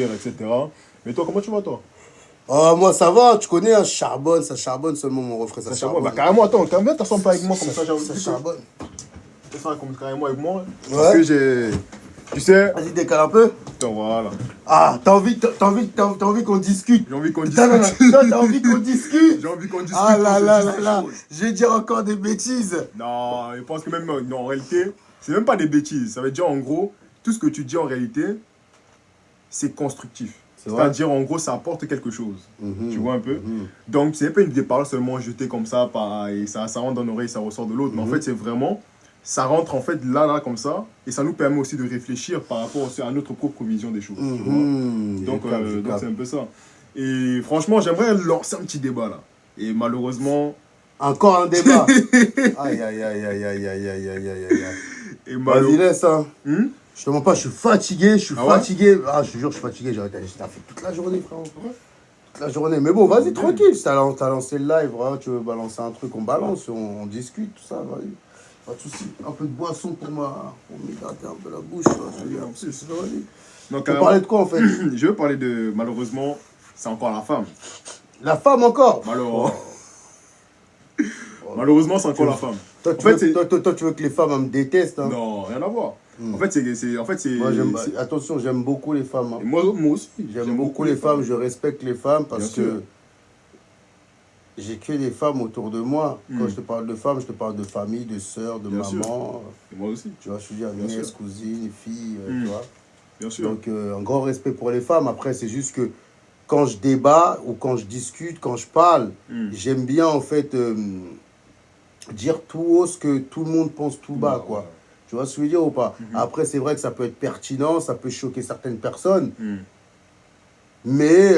etc. Mais toi, comment tu vas, toi? Moi ça va, tu connais, hein, ça charbonne seulement mon refrain, ça Ça charbonne. Bah, carrément, attends, quand même, t'assembles pas avec moi comme ça, j'ai envie Ça de charbonne. que ça comme carrément avec moi. Parce Ouais. que j'ai. Tu sais. Vas-y, décale un peu. Attends, voilà. Ah, t'as envie qu'on discute. J'ai envie qu'on Putain, non, discute. non, t'as envie qu'on discute. J'ai envie qu'on discute. Ah là qu'on se là dise là des là, choses. je vais dire encore des bêtises. Non, je pense que même, non, en réalité, c'est même pas des bêtises. Ça veut dire, en gros, tout ce que tu dis en réalité, c'est constructif. C'est-à-dire, en gros, ça apporte quelque chose. Tu vois un peu. Donc, c'est pas des paroles seulement jetées comme ça, et ça rentre dans l'oreille, ça ressort de l'autre. Mais en fait, c'est vraiment, ça rentre en fait là, comme ça, et ça nous permet aussi de réfléchir par rapport aussi à notre propre vision des choses. Tu vois. Donc, c'est un peu ça. Et franchement, j'aimerais lancer un petit débat là. Et malheureusement. Encore un débat. Aïe, aïe, aïe, aïe, aïe, aïe, aïe, aïe, aïe, aïe. Vas-y, laisse, hein. Je te mens pas, je suis fatigué, fatigué. Ouais, ah, je te jure, je suis fatigué, j'ai fait toute la journée, frère. Toute la journée. Mais bon, vas-y, tranquille. T'as lancé le live, voilà, tu veux balancer un truc, on balance, on discute, tout ça, vas-y. Pas de soucis. Un peu de boisson pour m'hydrater un peu la bouche. Donc, tu veux parler de quoi, en fait? Je veux parler de, malheureusement, c'est encore la femme. La femme encore? Malheureusement, c'est encore la femme. Toi, tu veux que les femmes me détestent, hein? Non, rien à voir. En fait, c'est... Moi, attention, j'aime beaucoup les femmes. Hein. Moi aussi. J'aime beaucoup les femmes, je respecte les femmes parce que j'ai que des femmes autour de moi. Quand je te parle de femmes, je te parle de famille, de sœurs, de maman. Et moi aussi. Tu vois, je veux dire, nièce, cousine, fille, tu vois. Bien sûr. Donc, un grand respect pour les femmes. Après, c'est juste que quand je débat ou quand je discute, quand je parle, j'aime bien, en fait, dire tout haut ce que tout le monde pense tout bas, quoi. Ouais. Tu vois ce que je veux dire ou pas? Après, c'est vrai que ça peut être pertinent, ça peut choquer certaines personnes. Mais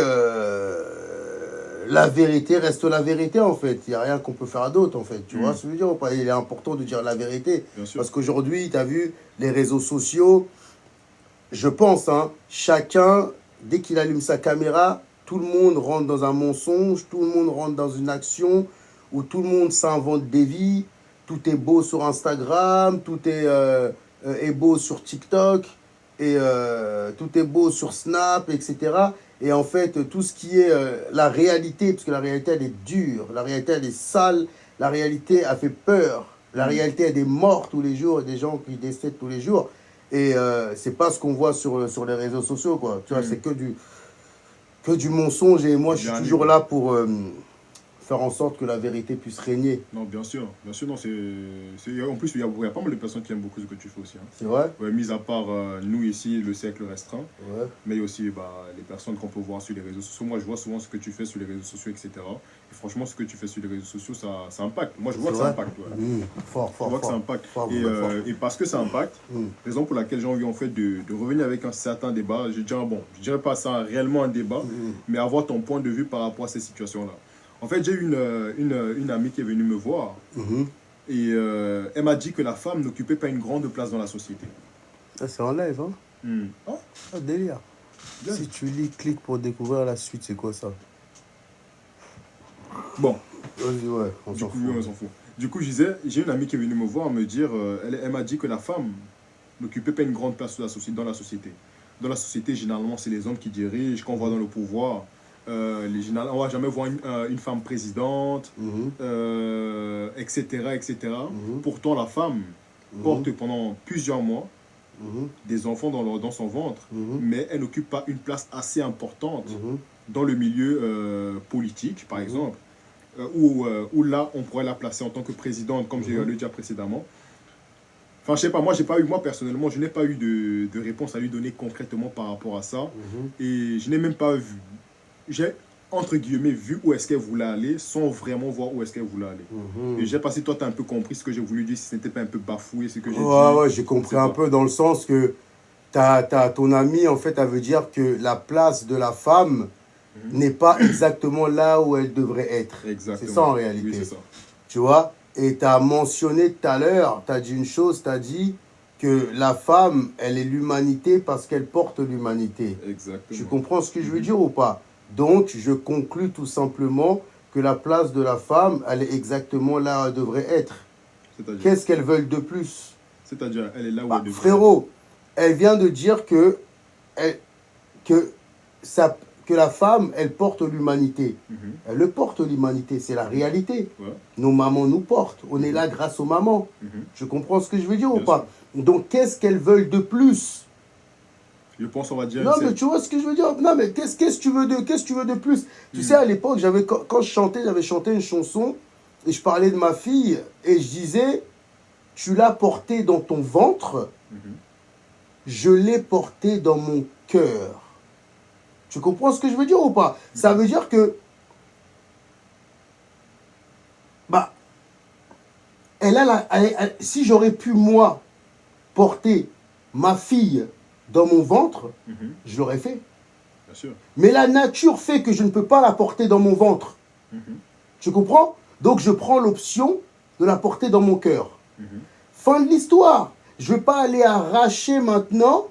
la vérité reste la vérité, en fait. Il n'y a rien qu'on peut faire d'autre, en fait. Tu vois ce que je veux dire ou pas? Il est important de dire la vérité. Parce qu'aujourd'hui, tu as vu, les réseaux sociaux, je pense, hein, chacun, dès qu'il allume sa caméra, tout le monde rentre dans un mensonge, tout le monde rentre dans une action où tout le monde s'invente des vies. Tout est beau sur Instagram, tout est beau sur TikTok, et tout est beau sur Snap, etc. Et en fait, tout ce qui est la réalité, parce que la réalité, elle est dure, la réalité, elle est sale, la réalité, elle fait peur. La réalité, elle est morte tous les jours, des gens qui décèdent tous les jours. Et c'est pas ce qu'on voit sur les réseaux sociaux, quoi. Tu vois, c'est que du mensonge. Et moi, je suis toujours là pour... faire en sorte que la vérité puisse régner. Non, bien sûr, non, en plus, il y a pas mal de personnes qui aiment beaucoup ce que tu fais aussi. Hein. C'est vrai? Ouais, mis à part nous ici, le cercle restreint, mais il y a aussi les personnes qu'on peut voir sur les réseaux sociaux. Moi, je vois souvent ce que tu fais sur les réseaux sociaux, etc. Et franchement, ce que tu fais sur les réseaux sociaux, ça impacte. Moi, je vois que ça impacte. Ouais. Fort. Je vois que ça impacte. Et parce que ça impacte, raison pour laquelle j'ai envie en fait de revenir avec un certain débat. Je dirais pas ça réellement un débat, mais avoir ton point de vue par rapport à ces situations-là. En fait, j'ai une amie qui est venue me voir et elle m'a dit que la femme n'occupait pas une grande place dans la société. Ça, c'est en live, hein? Ah, délire. Bien. Si tu lis, clique pour découvrir la suite, c'est quoi ça? Bon. Vas-y, ouais, on s'en fout. Du coup, je disais, j'ai une amie qui est venue me voir me dire, elle m'a dit que la femme n'occupait pas une grande place dans la société. Dans la société, généralement, c'est les hommes qui dirigent, qu'on voit dans le pouvoir. On ne va jamais voir une femme présidente, etc. etc. Pourtant, la femme porte pendant plusieurs mois des enfants dans son ventre, mais elle n'occupe pas une place assez importante dans le milieu politique, par exemple, où là, on pourrait la placer en tant que présidente, comme j'ai le dit précédemment. Enfin, je sais pas, moi personnellement, je n'ai pas eu de réponse à lui donner concrètement par rapport à ça, et je n'ai même pas vu. J'ai, entre guillemets, vu où est-ce qu'elle voulait aller sans vraiment voir où est-ce qu'elle voulait aller. Et je sais pas si toi, tu as un peu compris ce que j'ai voulu dire, si ce n'était pas un peu bafoué, ce que j'ai dit. Ouais, j'ai compris un peu dans le sens que ton ami, en fait, elle veut dire que la place de la femme n'est pas exactement là où elle devrait être. Exactement. C'est ça en réalité. Oui, c'est ça. Tu vois? Et tu as mentionné tout à l'heure, tu as dit une chose, tu as dit que la femme, elle est l'humanité parce qu'elle porte l'humanité. Exactement. Tu comprends ce que je veux dire ou pas? Donc, je conclus tout simplement que la place de la femme, elle est exactement là où elle devrait être. Qu'est-ce qu'elles veulent de plus? C'est-à-dire, elle est là où elle devrait être. Frérot, elle vient de dire que que la femme, elle porte l'humanité. Elle le porte, l'humanité, c'est la réalité. Ouais. Nos mamans nous portent. On est là grâce aux mamans. Je comprends ce que je veux dire ou pas? Donc, qu'est-ce qu'elles veulent de plus? Je pense, on va dire... Non, mais tu vois ce que je veux dire? Non, mais qu'est-ce que tu veux de plus? Tu sais, à l'époque, quand je chantais, j'avais chanté une chanson et je parlais de ma fille et je disais, tu l'as portée dans ton ventre, je l'ai portée dans mon cœur. Tu comprends ce que je veux dire ou pas? Ça veut dire que, bah, si j'aurais pu, moi, porter ma fille dans mon ventre, je l'aurais fait. Bien sûr. Mais la nature fait que je ne peux pas la porter dans mon ventre. Tu comprends? Donc, je prends l'option de la porter dans mon cœur. Fin de l'histoire. Je ne vais pas aller arracher maintenant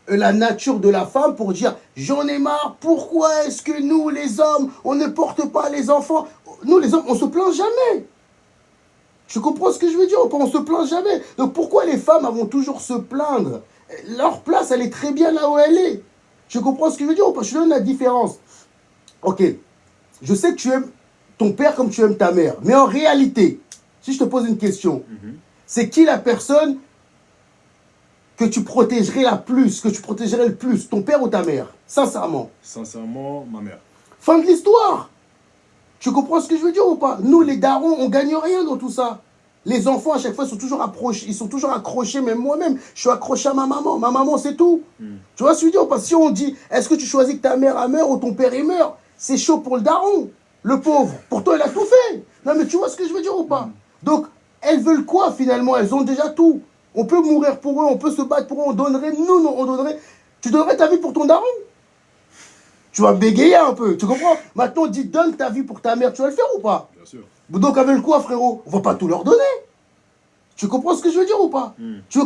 la nature de la femme pour dire j'en ai marre, pourquoi est-ce que nous les hommes on ne porte pas les enfants? Nous les hommes on se plaint jamais. Tu comprends ce que je veux dire? On se plaint jamais. Donc pourquoi les femmes vont toujours se plaindre? Leur place elle est très bien là où elle est. Tu comprends ce que je veux dire? Je te donne la différence. Ok, je sais que tu aimes ton père comme tu aimes ta mère, mais en réalité, si je te pose une question, c'est qui la personne que tu protégerais le plus, ton père ou ta mère? Sincèrement. Sincèrement, ma mère. Fin de l'histoire. Tu comprends ce que je veux dire ou pas? Nous, les darons, on gagne rien dans tout ça. Les enfants, à chaque fois, sont toujours accrochés, même moi-même, je suis accroché à ma maman. Ma maman, c'est tout. Tu vois ce que je veux dire ou pas? Si on dit, est-ce que tu choisis que ta mère meurt ou ton père il meurt? C'est chaud pour le daron, le pauvre. Pourtant, il a tout fait. Non, mais tu vois ce que je veux dire ou pas? Donc, elles veulent quoi finalement? Elles ont déjà tout. On peut mourir pour eux, on peut se battre pour eux, on donnerait, tu donnerais ta vie pour ton daron. Tu vas bégayer un peu, tu comprends? Maintenant, dis, donne ta vie pour ta mère, tu vas le faire ou pas? Bien sûr. Donc, avec quoi, frérot? On va pas tout leur donner. Tu comprends ce que je veux dire ou pas? Tu veux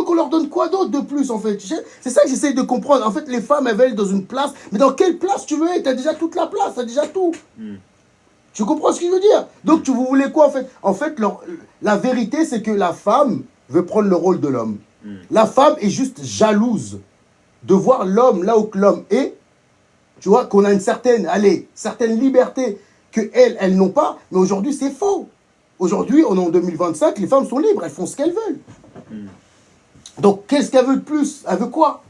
qu'on leur donne quoi d'autre de plus, en fait? C'est ça que j'essaie de comprendre. En fait, les femmes, elles veulent être dans une place, mais dans quelle place tu veux être? T'as déjà toute la place, t'as déjà tout. Tu comprends ce que je veux dire? Donc, vous voulez quoi, en fait? En fait, la vérité, c'est que la femme veut prendre le rôle de l'homme. La femme est juste jalouse de voir l'homme là où l'homme est. Tu vois, qu'on a une certaine liberté qu'elles n'ont pas. Mais aujourd'hui, c'est faux. Aujourd'hui, on est en 2025, les femmes sont libres, elles font ce qu'elles veulent. Donc, qu'est-ce qu'elle veut de plus? Elle veut quoi?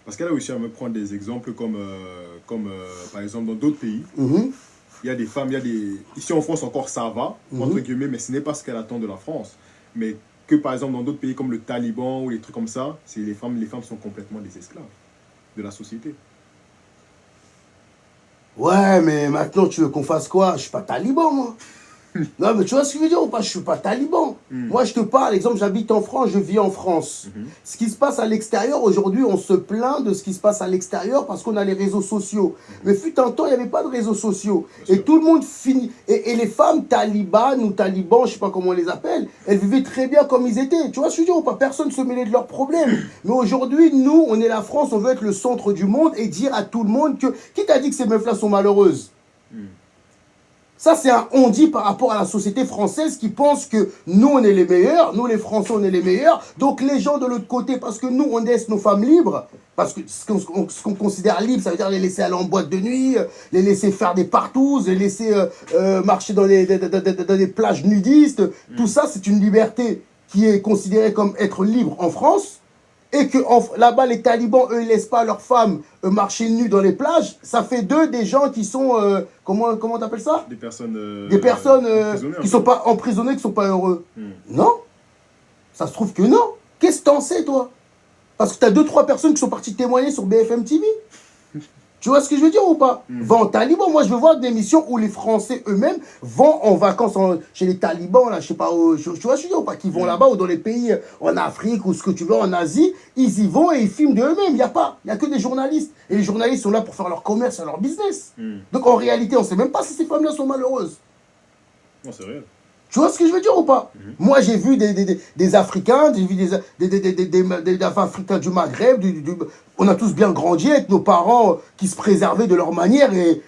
Parce qu'elle a réussi à me prendre des exemples comme par exemple, dans d'autres pays. Il y a des femmes, ici en France encore ça va, entre guillemets, mais ce n'est pas ce qu'elle attend de la France. Mais que par exemple dans d'autres pays comme le Taliban ou les trucs comme ça, les femmes sont complètement des esclaves de la société. Ouais, mais maintenant tu veux qu'on fasse quoi? Je suis pas taliban, moi. Non, mais tu vois ce que je veux dire ou pas? Je suis pas taliban. Moi, je te parle, exemple, j'habite en France, je vis en France. Ce qui se passe à l'extérieur, aujourd'hui, on se plaint de ce qui se passe à l'extérieur parce qu'on a les réseaux sociaux. Mais fut un temps, il n'y avait pas de réseaux sociaux. Et tout le monde finit. Et les femmes talibanes ou talibans, je sais pas comment on les appelle, elles vivaient très bien comme ils étaient. Tu vois ce que je veux dire ou pas? Personne ne se mêlait de leurs problèmes. Mais aujourd'hui, nous, on est la France, on veut être le centre du monde et dire à tout le monde que... Qui t'a dit que ces meufs-là sont malheureuses? Ça, c'est un on-dit par rapport à la société française qui pense que nous, on est les meilleurs, nous, les Français, on est les meilleurs. Donc, les gens de l'autre côté, parce que nous, on laisse nos femmes libres, parce que ce qu'on considère libre, ça veut dire les laisser aller en boîte de nuit, les laisser faire des partouzes, les laisser marcher dans des plages nudistes. Tout ça, c'est une liberté qui est considérée comme être libre en France. Et que là-bas, les talibans, eux, ils ne laissent pas leurs femmes marcher nues dans les plages. Ça fait d'eux des gens qui sont... comment t'appelles ça? Des personnes qui ne sont pas emprisonnées, qui ne sont pas heureux. Non. Ça se trouve que non. Qu'est-ce que t'en sais, toi? Parce que tu as 2-3 personnes qui sont parties témoigner sur BFM TV. Tu vois ce que je veux dire ou pas? Va en taliban. Moi, je veux voir des émissions où les Français eux-mêmes vont en vacances chez les talibans, là, je sais pas, tu vois ce que je veux dire ou pas? Qui vont là-bas ou dans les pays en Afrique ou ce que tu veux, en Asie, ils y vont et ils filment d'eux-mêmes. Il n'y a que des journalistes. Et les journalistes sont là pour faire leur commerce et leur business. Donc en réalité, on ne sait même pas si ces femmes-là sont malheureuses. Non, c'est réel. Tu vois ce que je veux dire ou pas? Moi, j'ai vu des Africains, j'ai vu des Africains du Maghreb, on a tous bien grandi avec nos parents qui se préservaient de leur manière et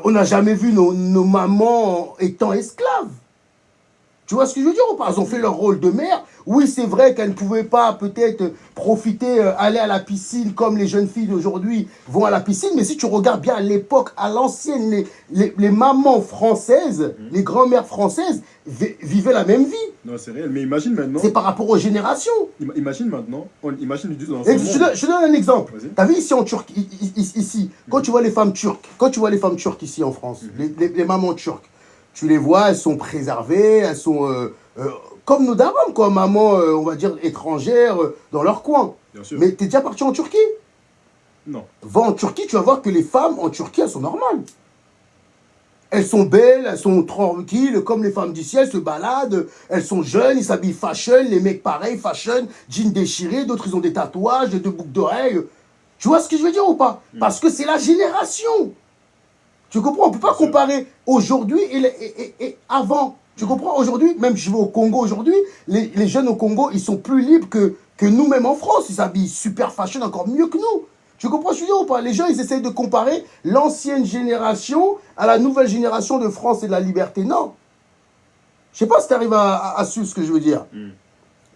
on n'a jamais vu nos mamans étant esclaves. Tu vois ce que je veux dire ou pas? Elles ont fait leur rôle de mère. Oui, c'est vrai qu'elles ne pouvaient pas peut-être profiter, aller à la piscine comme les jeunes filles d'aujourd'hui vont à la piscine. Mais si tu regardes bien à l'époque, à l'ancienne, les mamans françaises, les grand-mères françaises vivaient la même vie. Non, c'est réel. Mais imagine maintenant. C'est par rapport aux générations. Imagine maintenant. Imagine dans je te donne un exemple. Tu as vu ici en Turquie, ici, quand tu vois les femmes turques, ici en France, les mamans turques, tu les vois, elles sont préservées, elles sont comme nos darons, quoi, maman, on va dire, étrangère, dans leur coin. Bien sûr. Mais t'es déjà parti en Turquie? Non. Va en Turquie, tu vas voir que les femmes en Turquie, elles sont normales. Elles sont belles, elles sont tranquilles, comme les femmes d'ici, elles se baladent, elles sont jeunes, ils s'habillent fashion, les mecs pareil, fashion, jeans déchirés, d'autres ils ont des tatouages, des boucles d'oreilles. Tu vois ce que je veux dire ou pas? Parce que c'est la génération. Tu comprends? On ne peut pas comparer aujourd'hui et avant. Tu comprends? Aujourd'hui, même je vais au Congo aujourd'hui, les jeunes au Congo, ils sont plus libres que nous-mêmes en France. Ils s'habillent super fashion, encore mieux que nous. Tu comprends ce que je veux dire ou pas? Les gens, ils essayent de comparer l'ancienne génération à la nouvelle génération de France et de la liberté. Non. Je sais pas si tu arrives à suivre ce que je veux dire.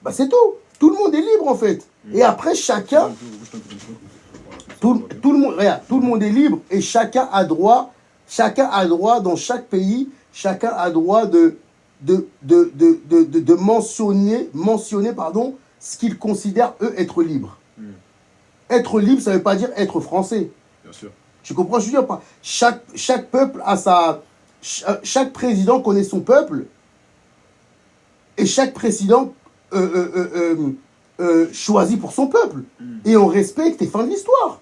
Bah, c'est tout. Tout le monde est libre, en fait. Et après, chacun... Tout le monde, regarde, tout le monde est libre et chacun a droit dans chaque pays, chacun a droit de mentionner ce qu'ils considèrent, eux, être libre. Être libre, ça ne veut pas dire être français. Bien sûr. Tu comprends? Je veux dire pas. Chaque peuple a sa... Chaque président connaît son peuple et chaque président choisit pour son peuple. Et on respecte les fins de l'histoire.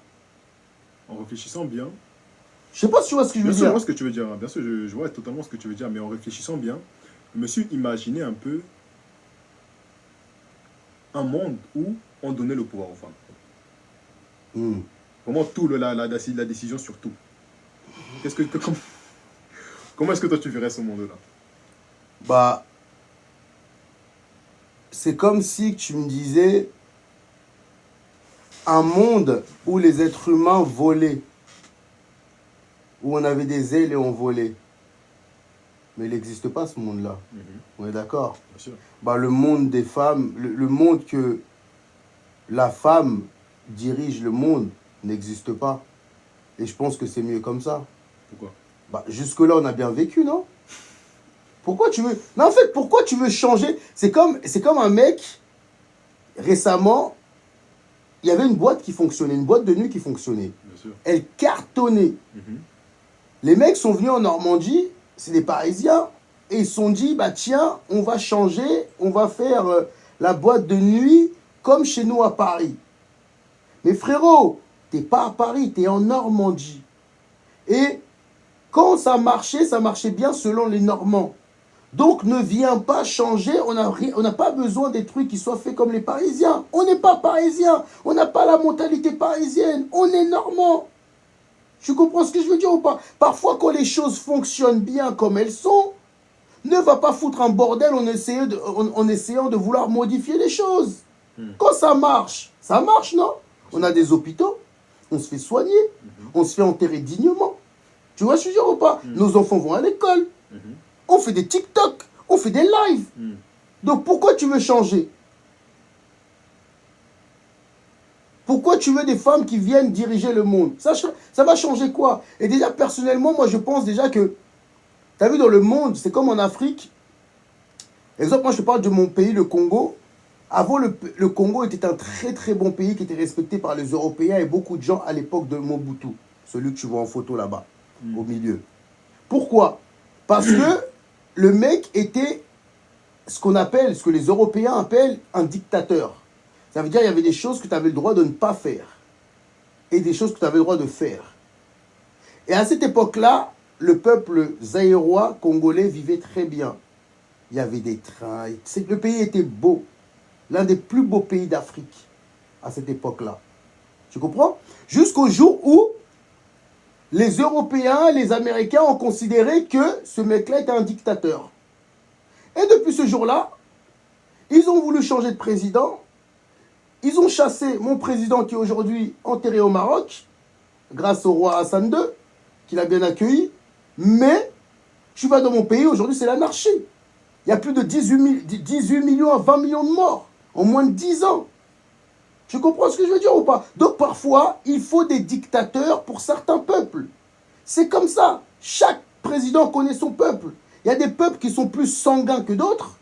En réfléchissant bien. Je sais pas si tu vois ce que je veux dire. Je vois ce que tu veux dire. Bien sûr, je vois totalement ce que tu veux dire. Mais en réfléchissant bien, je me suis imaginé un peu un monde où on donnait le pouvoir aux femmes. Vraiment tout, la décision sur tout. Comment est-ce que toi tu verrais ce monde-là? Bah, c'est comme si tu me disais un monde où les êtres humains volaient, où on avait des ailes et on volait. Mais il n'existe pas ce monde-là. On est d'accord? Bien sûr. Bah, le monde des femmes, le monde que la femme dirige le monde n'existe pas. Et je pense que c'est mieux comme ça. Pourquoi? Bah, jusque-là, on a bien vécu, non? Pourquoi tu veux... Non, en fait, pourquoi tu veux changer? C'est comme un mec, récemment, il y avait une boîte qui fonctionnait, une boîte de nuit qui fonctionnait. Bien sûr. Elle cartonnait. Les mecs sont venus en Normandie, c'est des Parisiens, et ils se sont dit, bah tiens, on va changer, on va faire la boîte de nuit comme chez nous à Paris. Mais frérot, t'es pas à Paris, t'es en Normandie. Et quand ça marchait bien selon les Normands. Donc ne viens pas changer, on n'a pas besoin des trucs qui soient faits comme les Parisiens. On n'est pas Parisiens, on n'a pas la mentalité parisienne, on est Normands. Tu comprends ce que je veux dire ou pas? Parfois quand les choses fonctionnent bien comme elles sont, ne va pas foutre un bordel en essayant de vouloir modifier les choses. Quand ça marche, non? On a des hôpitaux, on se fait soigner, on se fait enterrer dignement. Tu vois ce que je veux dire ou pas? Nos enfants vont à l'école, on fait des TikTok, on fait des lives. Donc pourquoi tu veux changer? Pourquoi tu veux des femmes qui viennent diriger le monde? Ça va changer quoi? Et déjà, personnellement, moi je pense déjà que, tu as vu dans le monde, c'est comme en Afrique. Exemple, moi je te parle de mon pays, le Congo. Avant, le Congo était un très très bon pays qui était respecté par les Européens et beaucoup de gens à l'époque de Mobutu. Celui que tu vois en photo là-bas, au milieu. Pourquoi? Parce que le mec était ce que les Européens appellent un dictateur. Ça veut dire qu'il y avait des choses que tu avais le droit de ne pas faire et des choses que tu avais le droit de faire. Et à cette époque-là, le peuple zaïrois congolais vivait très bien. Il y avait des trains. Le pays était beau. L'un des plus beaux pays d'Afrique à cette époque-là. Tu comprends? Jusqu'au jour où les Européens, les Américains ont considéré que ce mec-là était un dictateur. Et depuis ce jour-là, ils ont voulu changer de président. Ils ont chassé mon président qui est aujourd'hui enterré au Maroc, grâce au roi Hassan II, qui l'a bien accueilli. Mais tu vas dans mon pays, aujourd'hui c'est l'anarchie. Il Il y a plus de 18 millions à 20 millions de morts en moins de 10 ans. Tu comprends ce que je veux dire ou pas? Donc parfois, il faut des dictateurs pour certains peuples. C'est comme ça. Chaque président connaît son peuple. Il y a des peuples qui sont plus sanguins que d'autres.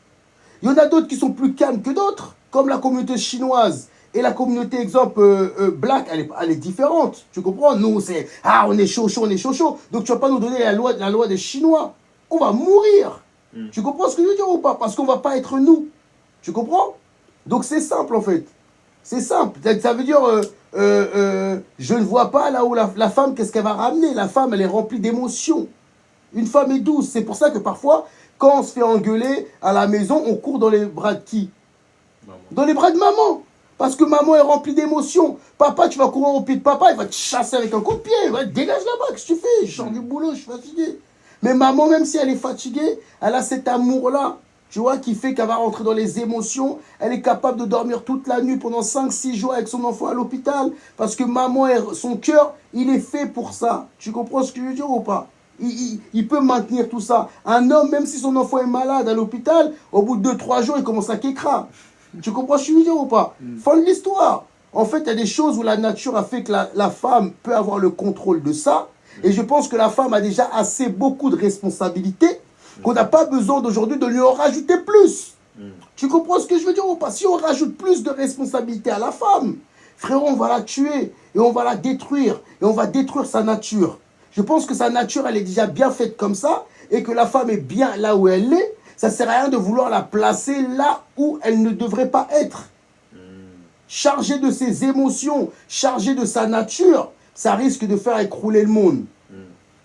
Il y en a d'autres qui sont plus calmes que d'autres, comme la communauté chinoise. Et la communauté, exemple, black, elle est différente. Tu comprends? Nous, c'est, on est chaud, on est chaud. Donc tu ne vas pas nous donner la loi des Chinois. On va mourir. Tu comprends ce que je veux dire ou pas? Parce qu'on ne va pas être nous. Tu comprends? Donc c'est simple, en fait. C'est simple. Ça veut dire, je ne vois pas là où la femme, qu'est-ce qu'elle va ramener? La femme, elle est remplie d'émotions. Une femme est douce. C'est pour ça que parfois, quand on se fait engueuler à la maison, on court dans les bras de qui? Maman. Dans les bras de maman. Parce que maman est remplie d'émotions. Papa, tu vas courir au pied de papa, il va te chasser avec un coup de pied. Il va te dégager là-bas, qu'est-ce que tu fais? Je sors du boulot, je suis fatigué. Mais maman, même si elle est fatiguée, elle a cet amour-là, tu vois, qui fait qu'elle va rentrer dans les émotions. Elle est capable de dormir toute la nuit pendant 5-6 jours avec son enfant à l'hôpital. Parce que maman, son cœur, il est fait pour ça. Tu comprends ce que je veux dire ou pas? Il peut maintenir tout ça. Un homme, même si son enfant est malade à l'hôpital, au bout de 2-3 jours, il commence à kékra. Tu comprends ce que je veux dire ou pas? Fin de l'histoire. En fait, il y a des choses où la nature a fait que la femme peut avoir le contrôle de ça. Et je pense que la femme a déjà assez beaucoup de responsabilités qu'on n'a pas besoin d'aujourd'hui de lui en rajouter plus. Tu comprends ce que je veux dire ou pas? Si on rajoute plus de responsabilités à la femme, frérot, on va la tuer et on va la détruire. Et on va détruire sa nature. Je pense que sa nature, elle est déjà bien faite comme ça et que la femme est bien là où elle est. Ça ne sert à rien de vouloir la placer là où elle ne devrait pas être. Chargée de ses émotions, chargée de sa nature, ça risque de faire écrouler le monde.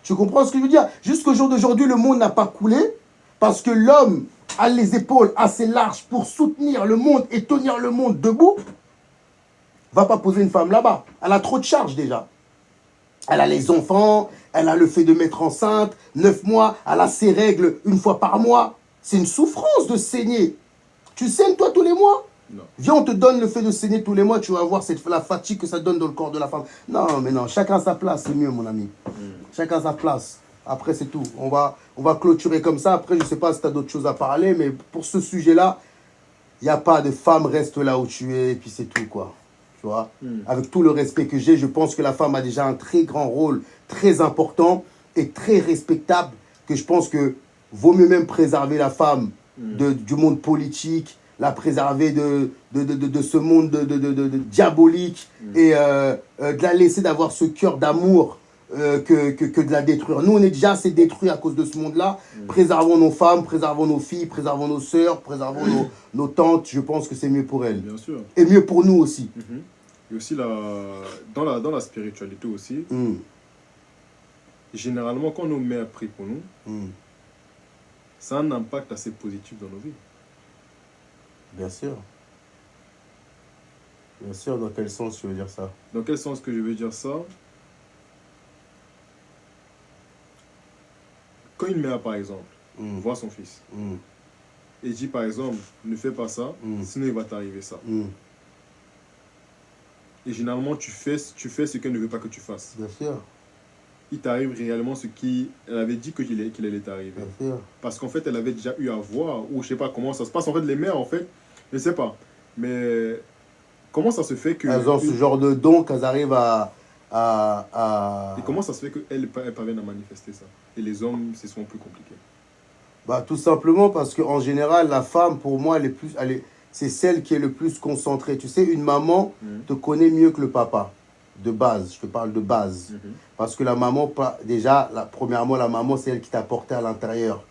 Tu comprends ce que je veux dire? Jusqu'au jour d'aujourd'hui, le monde n'a pas coulé parce que l'homme a les épaules assez larges pour soutenir le monde et tenir le monde debout. Va pas poser une femme là-bas. Elle a trop de charges déjà. Elle a les enfants, elle a le fait de mettre enceinte, 9 mois, elle a ses règles une fois par mois. C'est une souffrance de saigner. Tu saignes toi tous les mois? Non. Viens, on te donne le fait de saigner tous les mois, tu vas voir la fatigue que ça donne dans le corps de la femme. Non, mais non, chacun sa place, c'est mieux mon ami. Chacun sa place. Après, c'est tout. On va clôturer comme ça. Après, je ne sais pas si tu as d'autres choses à parler, mais pour ce sujet-là, il n'y a pas de femme, reste là où tu es, et puis c'est tout, quoi. Tu vois, avec tout le respect que j'ai, je pense que la femme a déjà un très grand rôle, très important et très respectable, que je pense que vaut mieux même préserver la femme du monde politique, la préserver de ce monde diabolique et de la laisser d'avoir ce cœur d'amour que de la détruire. Nous, on est déjà assez détruits à cause de ce monde-là. Préservons nos femmes, préservons nos filles, préservons nos sœurs, préservons nos tantes. Je pense que c'est mieux pour elles. Bien sûr. Et mieux pour nous aussi. Et aussi, dans la spiritualité aussi, généralement, quand nos mères prient pour nous, ça a un impact assez positif dans nos vies. Bien sûr. Bien sûr, dans quel sens tu veux dire ça? Dans quel sens que je veux dire ça? Quand une mère, par exemple, voit son fils et dit, par exemple, ne fais pas ça, sinon il va t'arriver ça. Et généralement, tu fais ce qu'elle ne veut pas que tu fasses. Bien sûr. Il t'arrive réellement ce qu'elle avait dit qu'il allait t'arriver. Bien sûr. Parce qu'en fait, elle avait déjà eu à voir, ou je sais pas comment ça se passe. En fait, les mères, en fait, je sais pas. Mais comment ça se fait que... Elles ont ce genre de don qu'elles arrivent à... Et comment ça se fait qu'elles parviennent à manifester ça? Et les hommes, c'est souvent plus compliqué. Bah, tout simplement parce qu'en général, la femme, pour moi, c'est celle qui est le plus concentrée. Tu sais, une maman te connaît mieux que le papa. De base, je te parle de base. Parce que la maman, déjà, premièrement, la maman, c'est elle qui t'a porté à l'intérieur.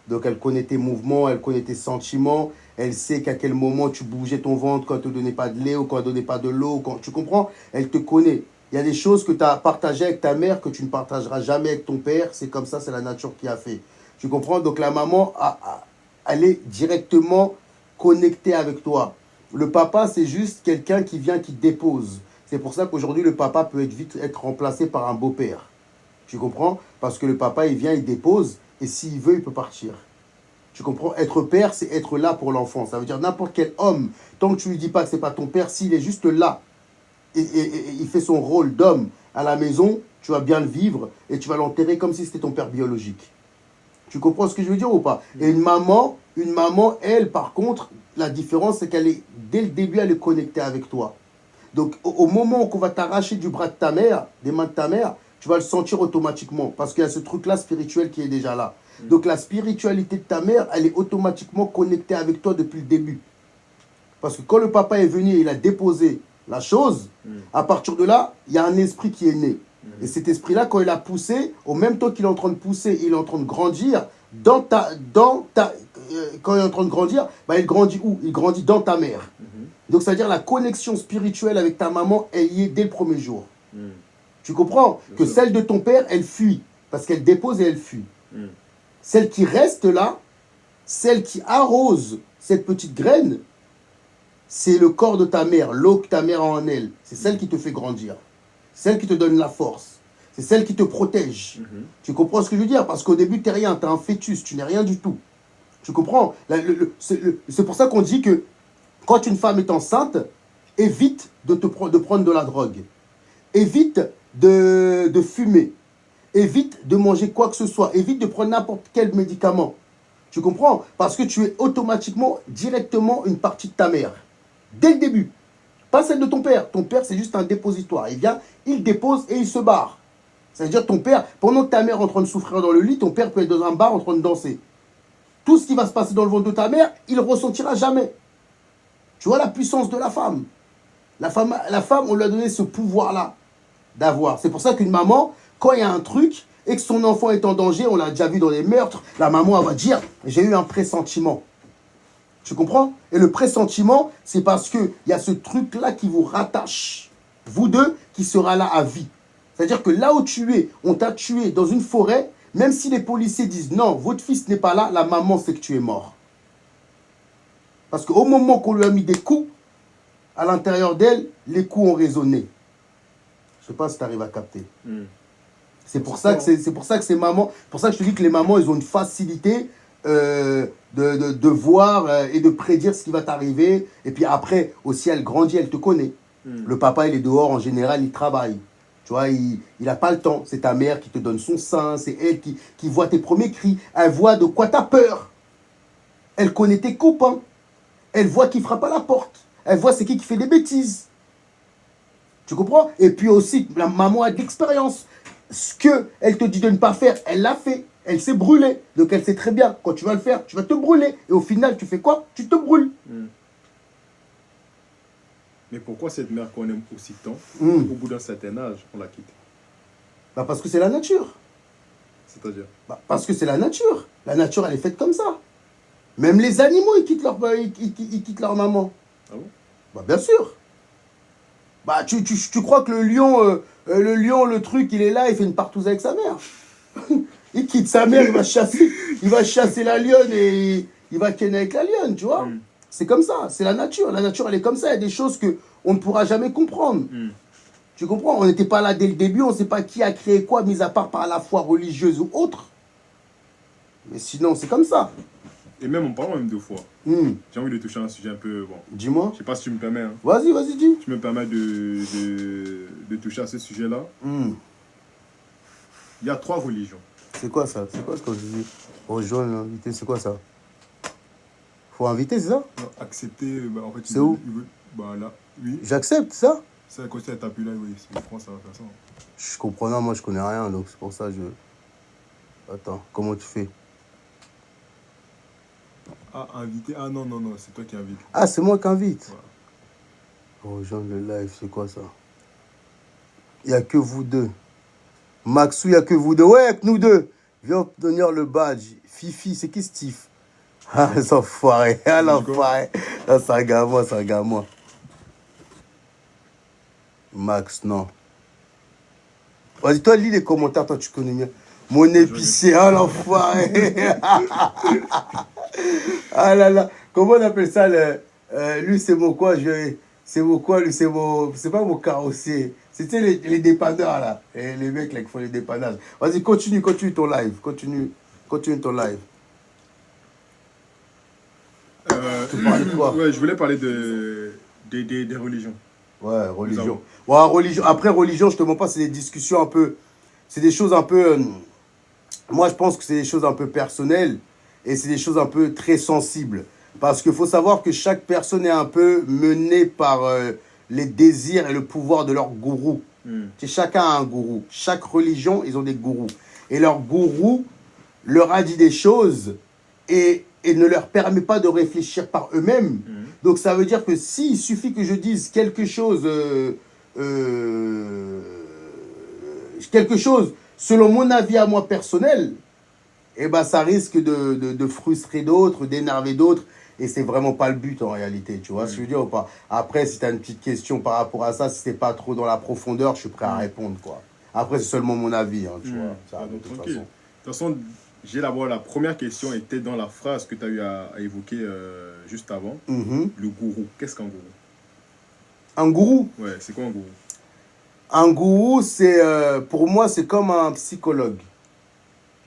Donc, elle connaît tes mouvements, elle connaît tes sentiments. Elle sait qu'à quel moment tu bougeais ton ventre quand elle ne te donnait pas de lait ou quand elle ne donnait pas de l'eau. Tu comprends? Elle te connaît. Il y a des choses que tu as partagées avec ta mère que tu ne partageras jamais avec ton père. C'est comme ça, c'est la nature qui a fait. Tu comprends? Donc, la maman, elle est directement connectée avec toi. Le papa, c'est juste quelqu'un qui vient, qui te dépose. C'est pour ça qu'aujourd'hui, le papa peut vite être remplacé par un beau-père. Tu comprends? Parce que le papa, il vient, il dépose, et s'il veut, il peut partir. Tu comprends? Être père, c'est être là pour l'enfant. Ça veut dire n'importe quel homme, tant que tu ne lui dis pas que ce n'est pas ton père, s'il est juste là, et il fait son rôle d'homme à la maison, tu vas bien le vivre, et tu vas l'enterrer comme si c'était ton père biologique. Tu comprends ce que je veux dire ou pas? Et une maman, elle, par contre, la différence, c'est qu'elle est, dès le début, elle est connectée avec toi. Donc, au moment qu'on va t'arracher du bras de ta mère, des mains de ta mère, tu vas le sentir automatiquement. Parce qu'il y a ce truc-là spirituel qui est déjà là. Donc, la spiritualité de ta mère, elle est automatiquement connectée avec toi depuis le début. Parce que quand le papa est venu et il a déposé la chose, à partir de là, il y a un esprit qui est né. Et cet esprit-là, quand il a poussé, au même temps qu'il est en train de pousser, il est en train de grandir, quand il est en train de grandir, bah, il grandit où? Il grandit dans ta mère. Donc, c'est-à-dire la connexion spirituelle avec ta maman, elle y est dès le premier jour. Tu comprends? Que celle de ton père, elle fuit. Parce qu'elle dépose et elle fuit. Celle qui reste là, celle qui arrose cette petite graine, c'est le corps de ta mère, l'eau que ta mère a en elle. C'est celle qui te fait grandir. Celle qui te donne la force. C'est celle qui te protège. Tu comprends ce que je veux dire? Parce qu'au début, tu n'es rien, tu es un fœtus, tu n'es rien du tout. Tu comprends? C'est pour ça qu'on dit que quand une femme est enceinte, évite de prendre de la drogue. Évite de fumer. Évite de manger quoi que ce soit. Évite de prendre n'importe quel médicament. Tu comprends? Parce que tu es automatiquement, directement une partie de ta mère. Dès le début. Pas celle de ton père. Ton père, c'est juste un dépositoire. Il vient, il dépose et il se barre. C'est-à-dire ton père, pendant que ta mère est en train de souffrir dans le lit, ton père peut être dans un bar en train de danser. Tout ce qui va se passer dans le ventre de ta mère, il ne le ressentira jamais. Tu vois la puissance de la femme. La femme, on lui a donné ce pouvoir-là d'avoir. C'est pour ça qu'une maman, quand il y a un truc et que son enfant est en danger, on l'a déjà vu dans les meurtres, la maman, elle va dire « j'ai eu un pressentiment ». Tu comprends? Et le pressentiment, c'est parce qu'il y a ce truc-là qui vous rattache, vous deux, qui sera là à vie. C'est-à-dire que là où tu es, on t'a tué dans une forêt, même si les policiers disent « non, votre fils n'est pas là », la maman sait que tu es mort. Parce qu'au moment qu'on lui a mis des coups, à l'intérieur d'elle, les coups ont résonné. Je ne sais pas si tu arrives à capter. C'est pour ça que ces mamans, pour ça que je te dis que les mamans, elles ont une facilité de voir et de prédire ce qui va t'arriver. Et puis après, aussi, elle grandit, elle te connaît. Le papa, il est dehors, en général, il travaille. Tu vois, il n'a pas le temps. C'est ta mère qui te donne son sein, c'est elle qui voit tes premiers cris. Elle voit de quoi tu as peur. Elle connaît tes copains. Elle voit qui frappe à la porte. Elle voit c'est qui fait des bêtises. Tu comprends? Et puis aussi, la maman a de l'expérience. Ce qu'elle te dit de ne pas faire, elle l'a fait. Elle s'est brûlée. Donc elle sait très bien, quand tu vas le faire, tu vas te brûler. Et au final, tu fais quoi? Tu te brûles. Mais pourquoi cette mère qu'on aime aussi tant, au bout d'un certain âge, on la quitte? Bah parce que c'est la nature. C'est-à-dire? Bah parce que c'est la nature. La nature, elle est faite comme ça. Même les animaux, ils quittent leur maman. Ah bon? Bah bien sûr. Bah tu crois que le lion, le truc, il est là, il fait une partouze avec sa mère. Il quitte sa mère, il va chasser la lionne et il va kenner avec la lionne, tu vois. C'est comme ça, c'est la nature. La nature, elle est comme ça. Il y a des choses qu'on ne pourra jamais comprendre. Tu comprends? On n'était pas là dès le début, on ne sait pas qui a créé quoi, mis à part par la foi religieuse ou autre. Mais sinon, c'est comme ça. Et même en parlant même de foi, j'ai envie de toucher un sujet un peu... Bon, dis-moi. Je sais pas si tu me permets. Hein. Vas-y, dis. Tu me permets de toucher à ce sujet-là. Il y a 3 religions. C'est quoi ça? C'est quoi ce que je dis? Rejoindre, inviter, c'est quoi ça? Faut inviter, c'est ça? Non, accepter, bah, en fait... C'est où? Bah là, oui. J'accepte, ça? C'est à côté de tapis là, oui. C'est en France, ça va faire ça. Je comprends, non, moi je connais rien, donc c'est pour ça que je... Attends, comment tu fais? Ah, inviter? Ah non, c'est toi qui invites. Ah, c'est moi qui invite? Voilà. Rejoindre le live, c'est quoi ça? Il n'y a que vous deux. Maxou, il n'y a que vous deux. Ouais, avec nous deux. Viens obtenir le badge. Fifi, c'est qui Steve? Ah, les enfoirés. Ah, l'enfoiré. Ah, c'est un gars à moi, Max, non. Vas-y, toi, lis les commentaires, toi, tu connais mieux. Mon épicier, ah, l'enfoiré. Ah là là. Comment on appelle ça, lui, c'est mon quoi? C'est mon quoi, lui, c'est mon... C'est pas mon carrossier. C'était les dépanneurs, là. Et les mecs, là, qui font les dépannages. Vas-y, continue ton live. Continue ton live. Tu parlais de quoi? Ouais, je voulais parler des religions. Ouais, religion. Ouais, religion. Après, religion, je te mens pas, c'est des discussions un peu... C'est des choses un peu... moi, je pense que c'est des choses un peu personnelles et c'est des choses un peu très sensibles. Parce qu'il faut savoir que chaque personne est un peu menée par les désirs et le pouvoir de leur gourou. Chacun a un gourou. Chaque religion, ils ont des gourous. Et leur gourou leur a dit des choses et ne leur permet pas de réfléchir par eux-mêmes. Donc ça veut dire que s'il suffit que je dise quelque chose selon mon avis à moi personnel, eh ben, ça risque de frustrer d'autres, d'énerver d'autres. Et c'est vraiment pas le but en réalité, tu vois ce que je veux dire ou pas? Après, si tu as une petite question par rapport à ça, si c'est pas trop dans la profondeur, je suis prêt à répondre, quoi. Après, c'est seulement mon avis, hein, tu vois. Ça, de toute façon. De toute façon, j'ai d'abord la première question était dans la phrase que tu as eu à évoquer juste avant. Le gourou. Qu'est-ce qu'un gourou? Un gourou? Ouais, c'est quoi un gourou? Un gourou, c'est pour moi, c'est comme un psychologue.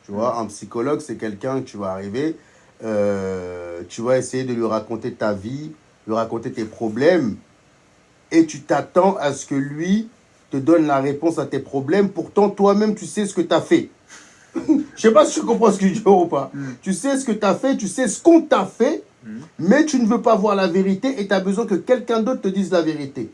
Tu vois, un psychologue, c'est quelqu'un que tu vas arriver, tu vas essayer de lui raconter ta vie, lui raconter tes problèmes, et tu t'attends à ce que lui te donne la réponse à tes problèmes. Pourtant, toi-même, tu sais ce que tu as fait. Je sais pas si tu comprends ce que je dis ou pas. Tu sais ce que tu as fait, tu sais ce qu'on t'a fait, mais tu ne veux pas voir la vérité et tu as besoin que quelqu'un d'autre te dise la vérité.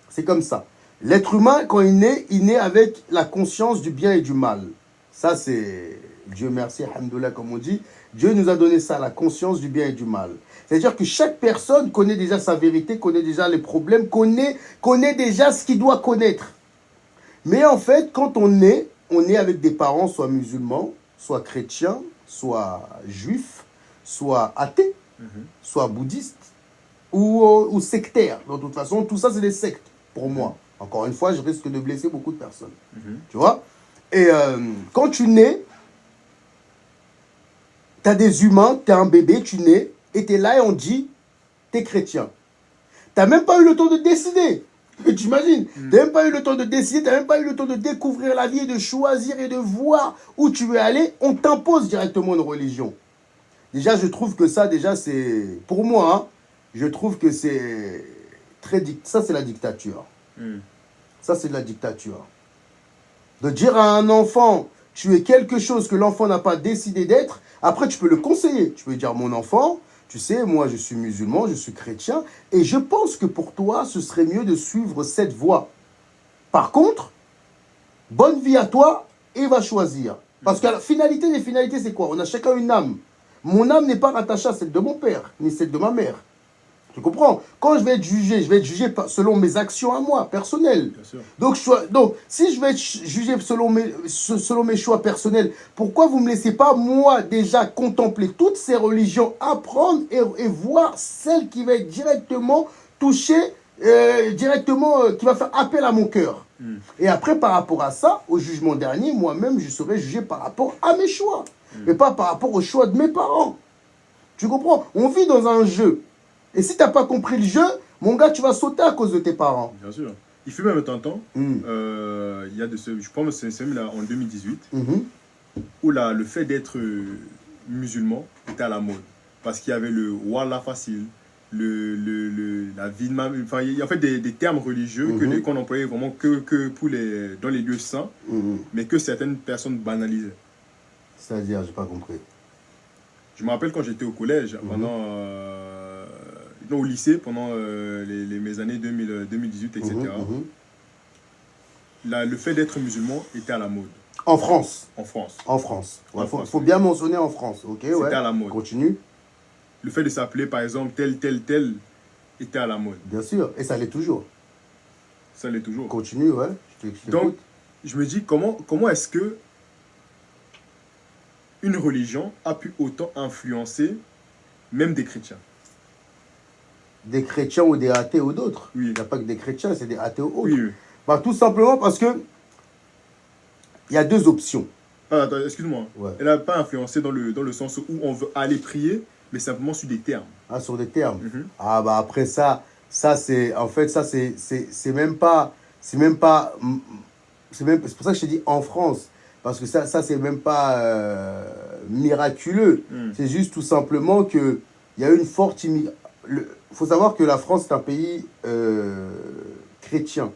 C'est comme ça. L'être humain, quand il naît avec la conscience du bien et du mal. Ça, c'est Dieu merci, alhamdoulilah, comme on dit. Dieu nous a donné ça, la conscience du bien et du mal. C'est-à-dire que chaque personne connaît déjà sa vérité, connaît déjà les problèmes, connaît déjà ce qu'il doit connaître. Mais en fait, quand on est avec des parents, soit musulmans, soit chrétiens, soit juifs, soit athées, soit bouddhistes, ou sectaires. De toute façon, tout ça, c'est des sectes, pour moi. Encore une fois, je risque de blesser beaucoup de personnes. Tu vois? Et quand tu nais, tu as des humains, tu es un bébé, tu nais, et tu es là et on dit, tu es chrétien. Tu n'as même pas eu le temps de décider. Tu imagines? Tu n'as même pas eu le temps de décider, tu n'as même pas eu le temps de découvrir la vie et de choisir et de voir où tu veux aller. On t'impose directement une religion. Déjà, je trouve que ça, déjà, c'est... Pour moi, hein, je trouve que c'est très... Ça, c'est la dictature. Ça, c'est de la dictature. De dire à un enfant, tu es quelque chose que l'enfant n'a pas décidé d'être, après, tu peux le conseiller. Tu peux dire, mon enfant, tu sais, moi, je suis musulman, je suis chrétien, et je pense que pour toi, ce serait mieux de suivre cette voie. Par contre, bonne vie à toi, et va choisir. Parce que la finalité des finalités, c'est quoi? On a chacun une âme. Mon âme n'est pas rattachée à celle de mon père, ni celle de ma mère. Tu comprends? Quand je vais être jugé selon mes actions à moi, personnelles. Donc, si je vais être jugé selon mes choix personnels, pourquoi vous ne me laissez pas, moi, déjà contempler toutes ces religions, apprendre et voir celle qui va être directement touchée, qui va faire appel à mon cœur. Et après, par rapport à ça, au jugement dernier, moi-même, je serai jugé par rapport à mes choix. Et pas par rapport aux choix de mes parents. Tu comprends? On vit dans un jeu. Et si tu n'as pas compris le jeu, mon gars, tu vas sauter à cause de tes parents. Bien sûr. Il fut même un temps, il y a je pense que c'est en 2018, où le fait d'être musulman était à la mode. Parce qu'il y avait le wallah facile, la vie de ma... Enfin, il y a en fait des termes religieux qu'on employait vraiment que dans les lieux saints, mais que certaines personnes banalisaient. C'est-à-dire, j'ai pas compris. Je me rappelle quand j'étais au collège, au lycée, pendant mes années 2018, etc. Le fait d'être musulman était à la mode. En France? En France. En France. Il faut bien mentionner en France. C'était à la mode. Continue. Le fait de s'appeler, par exemple, tel était à la mode. Bien sûr. Et ça l'est toujours. Ça l'est toujours. Continue, ouais. Donc, je me dis, comment est-ce que une religion a pu autant influencer même des chrétiens? Des chrétiens ou des athées ou d'autres. Oui. Il n'y a pas que des chrétiens, c'est des athées ou autres. Oui. Bah, tout simplement parce que il y a deux options. Attends, excuse-moi. Ouais. Elle n'a pas influencé dans le sens où on veut aller prier, mais simplement sur des termes. Ah, sur des termes. Ah, bah après ça c'est... En fait, ça, c'est même pas... C'est pour ça que je t'ai dit en France. Parce que ça c'est même pas miraculeux. C'est juste tout simplement qu'il y a une forte immigration. Il faut savoir que la France, c'est un pays chrétien.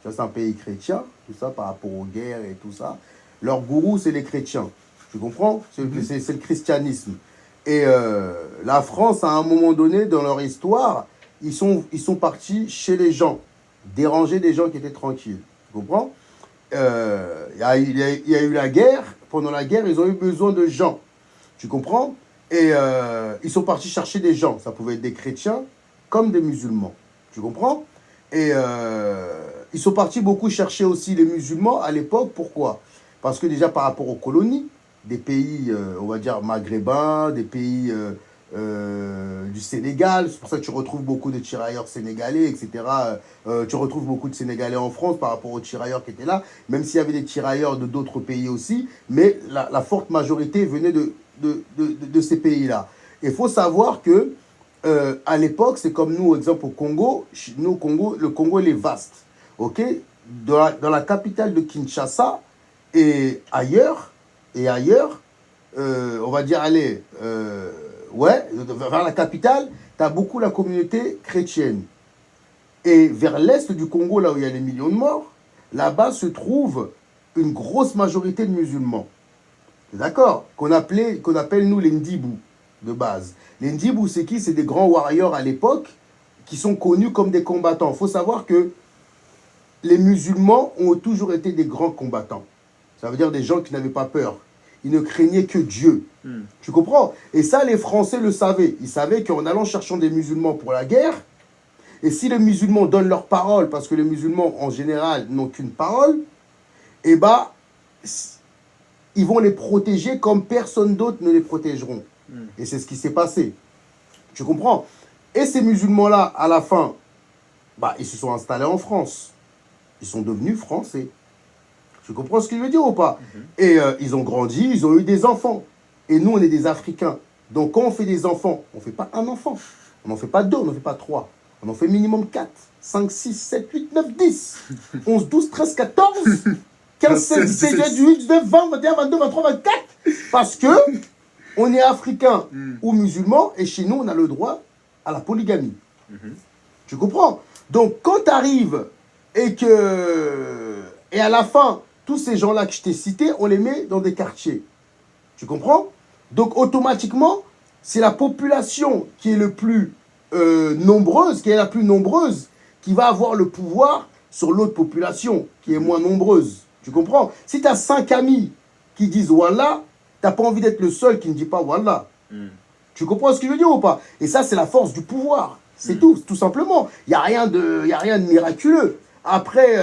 C'est un pays chrétien, tout ça, par rapport aux guerres et tout ça. leur gourou, c'est les chrétiens. Tu comprends? C'est le christianisme. Et la France, à un moment donné, dans leur histoire, ils sont partis chez les gens, déranger des gens qui étaient tranquilles. Tu comprends? Il y a eu la guerre. Pendant la guerre, ils ont eu besoin de gens. Tu comprends? Et ils sont partis chercher des gens. Ça pouvait être des chrétiens comme des musulmans. Tu comprends? Et ils sont partis beaucoup chercher aussi les musulmans à l'époque. Pourquoi? Parce que déjà par rapport aux colonies, des pays, on va dire, maghrébins, des pays du Sénégal. C'est pour ça que tu retrouves beaucoup de tirailleurs sénégalais, etc. Tu retrouves beaucoup de Sénégalais en France par rapport aux tirailleurs qui étaient là, même s'il y avait des tirailleurs de d'autres pays aussi, mais la forte majorité venait de ces pays-là. Il faut savoir que à l'époque, c'est comme nous, exemple au Congo, nous, le Congo il est vaste. Ok, dans la capitale de Kinshasa et ailleurs, on va dire, allez, vers la capitale, tu as beaucoup la communauté chrétienne. Et vers l'est du Congo, là où il y a les millions de morts, là-bas se trouve une grosse majorité de musulmans. D'accord? Qu'on appelle nous les Ndibou, de base. Les Ndibou, c'est qui? C'est des grands warriors à l'époque qui sont connus comme des combattants. Il faut savoir que les musulmans ont toujours été des grands combattants. Ça veut dire des gens qui n'avaient pas peur. Ils ne craignaient que Dieu. Tu comprends? Et ça, les Français le savaient. Ils savaient qu'en allant chercher des musulmans pour la guerre, et si les musulmans donnent leur parole, parce que les musulmans, en général, n'ont qu'une parole, eh bien, ils vont les protéger comme personne d'autre ne les protégeront. Et c'est ce qui s'est passé. Tu comprends? Et ces musulmans-là, à la fin, bah, ils se sont installés en France. Ils sont devenus français. Tu comprends ce que je veux dire ou pas? Et ils ont grandi, ils ont eu des enfants. Et nous, on est des Africains. Donc, quand on fait des enfants, on ne fait pas un enfant. On n'en fait pas deux, on n'en fait pas trois. On en fait minimum 4, 5, 6, 7, 8, 9, 10, 11, 12, 13, 14, 15, 16, 17, 18, 19, 20, 21, 22, 23, 24. Parce que on est africain ou musulman et chez nous, on a le droit à la polygamie. Tu comprends? Donc, quand tu arrives et à la fin, tous ces gens-là que je t'ai cités, on les met dans des quartiers. Tu comprends? Donc, automatiquement, c'est la population qui est le plus nombreuse, qui est la plus nombreuse, qui va avoir le pouvoir sur l'autre population qui est moins nombreuse. Tu comprends? Si tu as 5 amis qui disent Wallah, tu n'as pas envie d'être le seul qui ne dit pas Wallah. Tu comprends ce que je veux dire ou pas? Et ça, c'est la force du pouvoir. C'est tout simplement. Il n'y a rien de miraculeux. Après,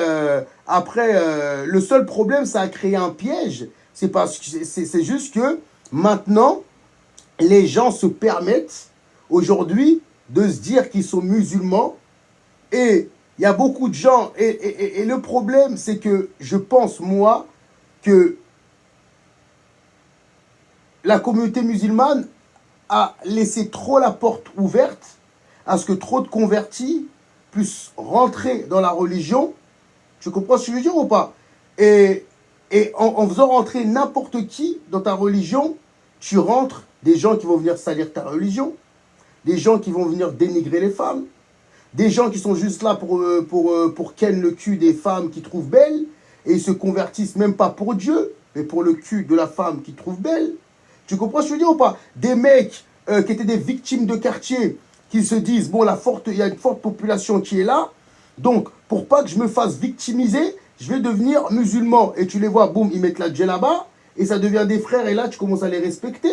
le seul problème, ça a créé un piège. C'est juste que maintenant, les gens se permettent aujourd'hui de se dire qu'ils sont musulmans. Et il y a beaucoup de gens. Et le problème, c'est que je pense, moi, que la communauté musulmane a laissé trop la porte ouverte à ce que trop de convertis puissent rentrer dans la religion. Tu comprends ce que je veux dire ou pas? Et en faisant rentrer n'importe qui dans ta religion, tu rentres des gens qui vont venir salir ta religion, des gens qui vont venir dénigrer les femmes, des gens qui sont juste là pour ken le cul des femmes qu'ils trouvent belles, et ils se convertissent même pas pour Dieu, mais pour le cul de la femme qu'ils trouvent belle. Tu comprends ce que je veux dire ou pas? Des mecs qui étaient des victimes de quartier, qui se disent, bon, il y a une forte population qui est là, donc pour pas que je me fasse victimiser, je vais devenir musulman. Et tu les vois, boum, ils mettent la djellaba, et ça devient des frères, et là, tu commences à les respecter.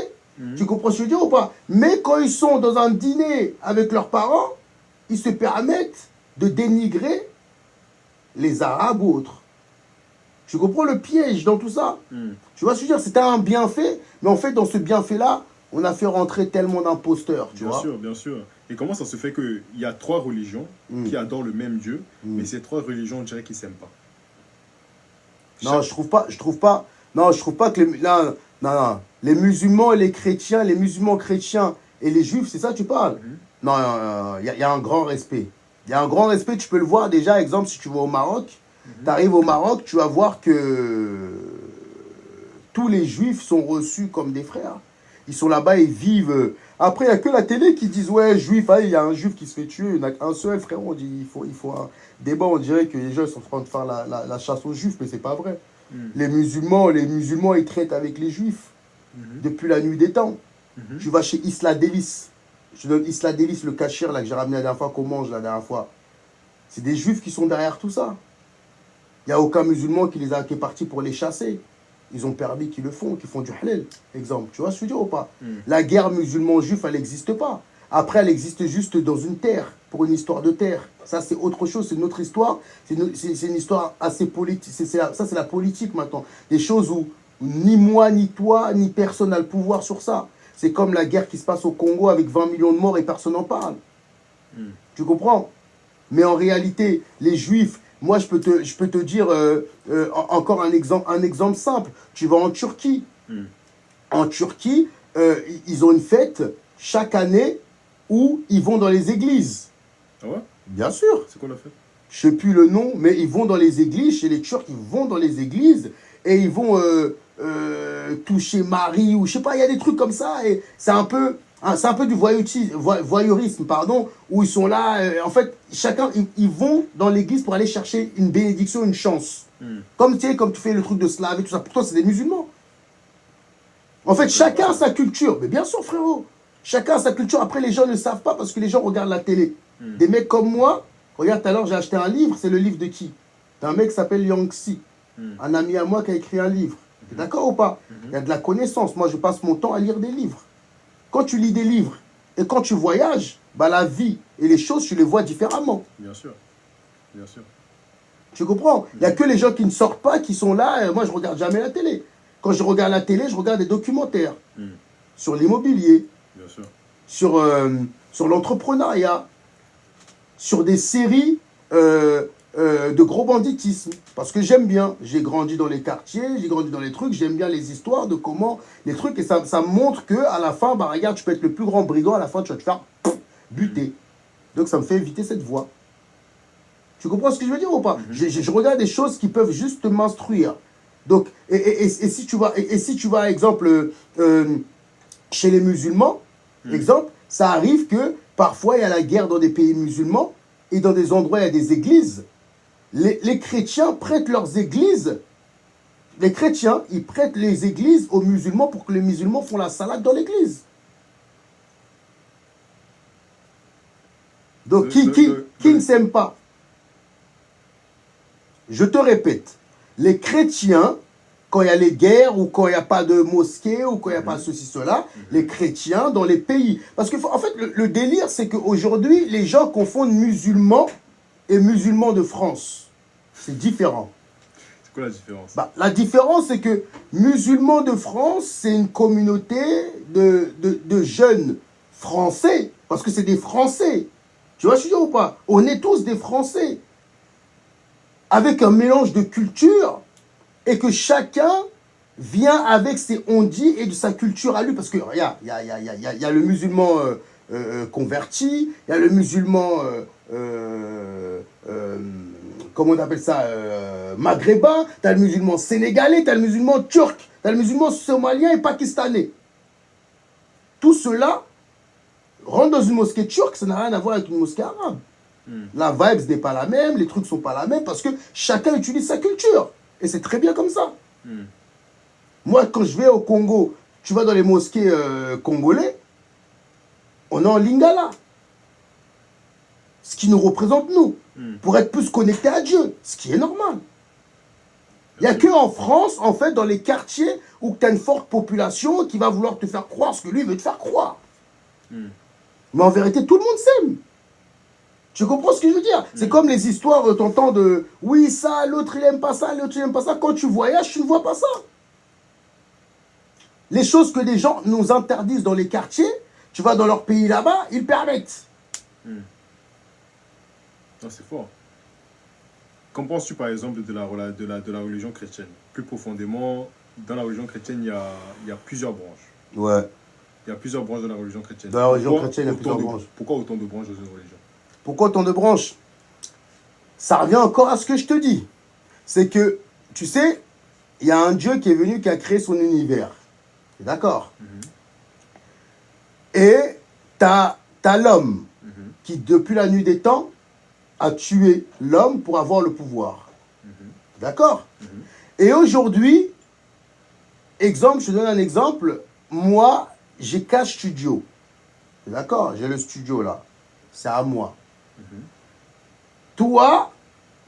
Tu comprends ce que je veux dire ou pas? Mais quand ils sont dans un dîner avec leurs parents, ils se permettent de dénigrer les Arabes ou autres. Tu comprends le piège dans tout ça? Tu vois ce que je veux dire? C'était un bienfait, mais en fait, dans ce bienfait-là, on a fait rentrer tellement d'imposteurs, tu vois. Bien sûr, bien sûr. Et comment ça se fait qu'il y a 3 religions qui adorent le même Dieu, mais ces 3 religions, on dirait qu'ils ne s'aiment pas? Non, je trouve pas que les musulmans et les chrétiens, les musulmans chrétiens et les juifs, c'est ça que tu parles? Non, il y a un grand respect. Il y a un grand respect, tu peux le voir déjà, exemple, si tu vas au Maroc, tu arrives au Maroc, tu vas voir que tous les juifs sont reçus comme des frères. Ils sont là-bas, ils vivent. Après, il n'y a que la télé qui disent, ouais, juif, il y a un juif qui se fait tuer, il n'y en a qu'un seul, frérot. On dit, il faut un débat, on dirait que les gens sont en train de faire la chasse aux juifs, mais c'est pas vrai. Les musulmans, ils traitent avec les juifs depuis la nuit des temps. Tu vas chez Isla Délice. Je donne Isla Délice, le cachir là, que j'ai ramené la dernière fois, qu'on mange la dernière fois. C'est des juifs qui sont derrière tout ça. Il n'y a aucun musulman qui est parti pour les chasser. Ils ont permis qu'ils le font, qu'ils font du halal, exemple. Tu vois ce que je veux dire ou pas? La guerre musulman-juif, elle n'existe pas. Après, elle existe juste dans une terre, pour une histoire de terre. Ça, c'est autre chose, c'est une autre histoire. C'est une histoire assez politique. Ça, c'est la politique maintenant. Des choses où ni moi, ni toi, ni personne n'a le pouvoir sur ça. C'est comme la guerre qui se passe au Congo avec 20 millions de morts et personne n'en parle. Tu comprends? Mais en réalité, les Juifs, moi, je peux te dire encore un exemple simple. Tu vas en Turquie. En Turquie, ils ont une fête chaque année où ils vont dans les églises. Ah ouais? Bien sûr. C'est quoi la fête? Je ne sais plus le nom, mais ils vont dans les églises. Chez les Turcs, ils vont dans les églises et ils vont toucher Marie ou je sais pas, il y a des trucs comme ça. Et c'est un peu du voyeurisme, pardon, où ils sont là. En fait, chacun, ils vont dans l'église pour aller chercher une bénédiction, une chance. Comme tu fais le truc de slave et tout ça. Pour toi, c'est des musulmans. En fait, chacun a sa culture. Mais bien sûr, frérot. Chacun a sa culture. Après, les gens ne le savent pas parce que les gens regardent la télé. Des mecs comme moi, regarde, tout à l'heure, j'ai acheté un livre. C'est le livre de qui? D'un mec qui s'appelle Yangtze. Un ami à moi qui a écrit un livre. T'es d'accord ou pas? Il y a de la connaissance. Moi, je passe mon temps à lire des livres. Quand tu lis des livres et quand tu voyages, bah, la vie et les choses, tu les vois différemment. Bien sûr. Bien sûr. Tu comprends? Il n'y a que les gens qui ne sortent pas, qui sont là. Moi, je ne regarde jamais la télé. Quand je regarde la télé, je regarde des documentaires sur l'immobilier, sur l'entrepreneuriat, sur des séries de gros banditisme. Parce que j'aime bien. J'ai grandi dans les quartiers, j'ai grandi dans les trucs. J'aime bien les histoires de comment les trucs. Et ça me montre qu'à la fin, bah, regarde, tu peux être le plus grand brigand. À la fin, tu vas te faire buter. Donc, ça me fait éviter cette voie. Tu comprends ce que je veux dire ou pas? Je regarde des choses qui peuvent juste m'instruire. Donc, si tu vas, exemple, chez les musulmans, exemple, ça arrive que parfois il y a la guerre dans des pays musulmans et dans des endroits il y a des églises. Les chrétiens prêtent leurs églises. Les chrétiens, ils prêtent les églises aux musulmans pour que les musulmans font la salade dans l'église. Donc, qui ne s'aime pas? Je te répète, les chrétiens, quand il y a les guerres ou quand il n'y a pas de mosquée ou quand il n'y a pas ceci, cela, les chrétiens dans les pays. Parce que, en fait, le délire, c'est qu'aujourd'hui, les gens confondent musulmans et musulmans de France. C'est différent. C'est quoi la différence? Bah, la différence, c'est que musulmans de France, c'est une communauté de jeunes Français. Parce que c'est des Français. Tu vois, je suis dire ou pas? On est tous des Français. Avec un mélange de culture et que chacun vient avec ses on-dit et de sa culture à lui. Parce que, regarde, il y a le musulman converti, il y a le musulman, comment on appelle ça, maghrébin, tu as le musulman sénégalais, tu as le musulman turc, tu as le musulman somalien et pakistanais. Tout cela rentre dans une mosquée turque, ça n'a rien à voir avec une mosquée arabe. La vibe n'est pas la même, les trucs ne sont pas la même parce que chacun utilise sa culture. Et c'est très bien comme ça. Moi, quand je vais au Congo, tu vas dans les mosquées congolais, on est en lingala. Ce qui nous représente, nous. Pour être plus connectés à Dieu. Ce qui est normal. Il n'y a qu'en France, en fait, dans les quartiers où tu as une forte population qui va vouloir te faire croire ce que lui veut te faire croire. Mais en vérité, tout le monde s'aime. Tu comprends ce que je veux dire? C'est comme les histoires, t'entends de oui, ça, l'autre il aime pas ça, l'autre il aime pas ça. Quand tu voyages, tu ne vois pas ça. Les choses que les gens nous interdisent dans les quartiers, tu vas dans leur pays là-bas, ils permettent. C'est fort. Qu'en penses-tu par exemple de la religion chrétienne? Plus profondément, dans la religion chrétienne, il y a plusieurs branches. Ouais. Il y a plusieurs branches dans la religion chrétienne. Dans la religion chrétienne, il y a plusieurs branches. Pourquoi autant de branches dans une religion? Pourquoi autant de branches? Ça revient encore à ce que je te dis. C'est que, tu sais, il y a un Dieu qui est venu, qui a créé son univers. D'accord? Et tu as l'homme qui, depuis la nuit des temps, a tué l'homme pour avoir le pouvoir. D'accord? Et aujourd'hui, exemple, je te donne un exemple. Moi, j'ai Cash Studio. D'accord, j'ai le studio là. C'est à moi. Toi,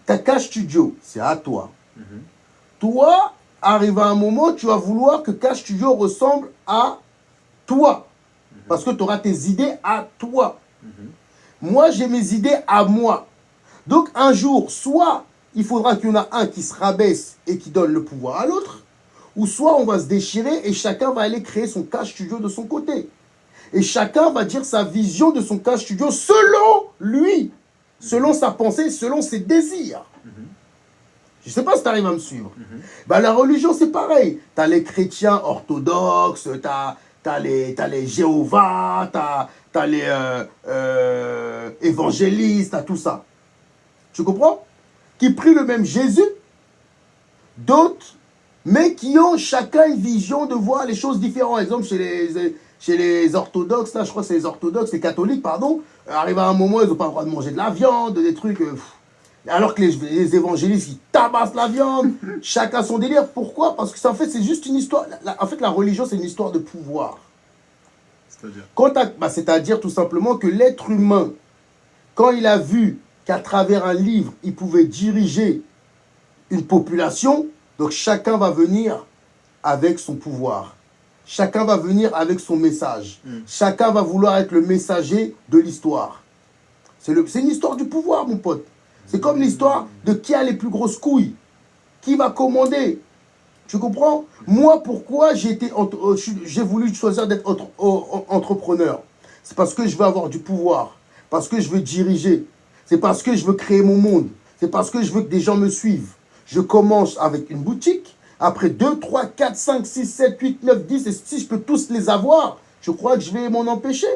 ta Cash Studio, c'est à toi. Toi, arrive à un moment, tu vas vouloir que Cash Studio ressemble à toi. Parce que tu auras tes idées à toi. Moi, j'ai mes idées à moi. Donc, un jour, soit il faudra qu'il y en a un qui se rabaisse et qui donne le pouvoir à l'autre, ou soit on va se déchirer et chacun va aller créer son Cash Studio de son côté. Et chacun va dire sa vision de son Cash Studio selon lui, selon sa pensée, selon ses désirs. Je ne sais pas si tu arrives à me suivre. Bah, la religion, c'est pareil. Tu as les chrétiens orthodoxes, tu as les Jéhovah, tu as les évangélistes, tu as tout ça. Tu comprends? Qui prient le même Jésus, d'autres, mais qui ont chacun une vision de voir les choses différentes. Exemple, chez les orthodoxes, là, je crois que c'est les orthodoxes, les catholiques, pardon, arrive à un moment, ils n'ont pas le droit de manger de la viande, des trucs... alors que les évangélistes, ils tabassent la viande, chacun son délire. Pourquoi? Parce que en fait, c'est juste une histoire... En fait, la religion, c'est une histoire de pouvoir. C'est-à-dire? C'est-à-dire tout simplement que l'être humain, quand il a vu qu'à travers un livre, il pouvait diriger une population, donc chacun va venir avec son pouvoir. Chacun va venir avec son message. Chacun va vouloir être le messager de l'histoire. C'est une histoire du pouvoir, mon pote. C'est comme l'histoire de qui a les plus grosses couilles. Qui va commander. Tu comprends? Moi, pourquoi j'ai voulu choisir d'être entrepreneur? C'est parce que je veux avoir du pouvoir. Parce que je veux diriger. C'est parce que je veux créer mon monde. C'est parce que je veux que des gens me suivent. Je commence avec une boutique. Après 2, 3, 4, 5, 6, 7, 8, 9, 10, et si je peux tous les avoir, je crois que je vais m'en empêcher.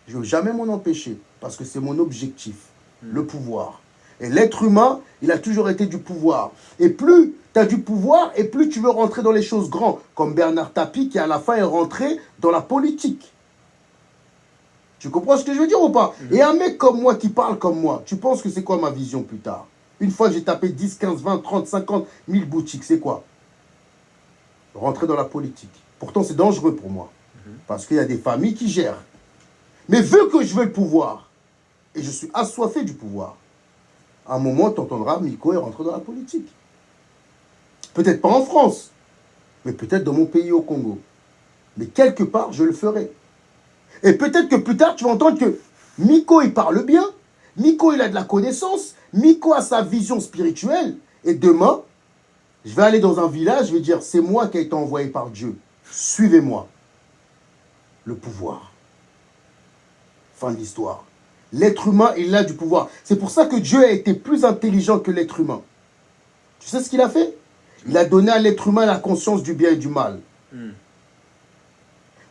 Je ne vais jamais m'en empêcher. Parce que c'est mon objectif. Le pouvoir. Et l'être humain, il a toujours été du pouvoir. Et plus tu as du pouvoir, et plus tu veux rentrer dans les choses grandes. Comme Bernard Tapie, qui à la fin est rentré dans la politique. Tu comprends ce que je veux dire ou pas? Et un mec comme moi, qui parle comme moi, tu penses que c'est quoi ma vision plus tard? Une fois que j'ai tapé 10, 15, 20, 30, 50 000 boutiques, c'est quoi? Rentrer dans la politique. Pourtant, c'est dangereux pour moi. Parce qu'il y a des familles qui gèrent. Mais vu que je veux le pouvoir, et je suis assoiffé du pouvoir, à un moment, tu entendras Miko est rentré dans la politique. Peut-être pas en France, mais peut-être dans mon pays au Congo. Mais quelque part, je le ferai. Et peut-être que plus tard, tu vas entendre que Miko, il parle bien, Miko, il a de la connaissance, Miko a sa vision spirituelle, et demain, je vais aller dans un village, je vais dire, c'est moi qui ai été envoyé par Dieu. Suivez-moi. Le pouvoir. Fin de l'histoire. L'être humain, il a du pouvoir. C'est pour ça que Dieu a été plus intelligent que l'être humain. Tu sais ce qu'il a fait? Il a donné à l'être humain la conscience du bien et du mal.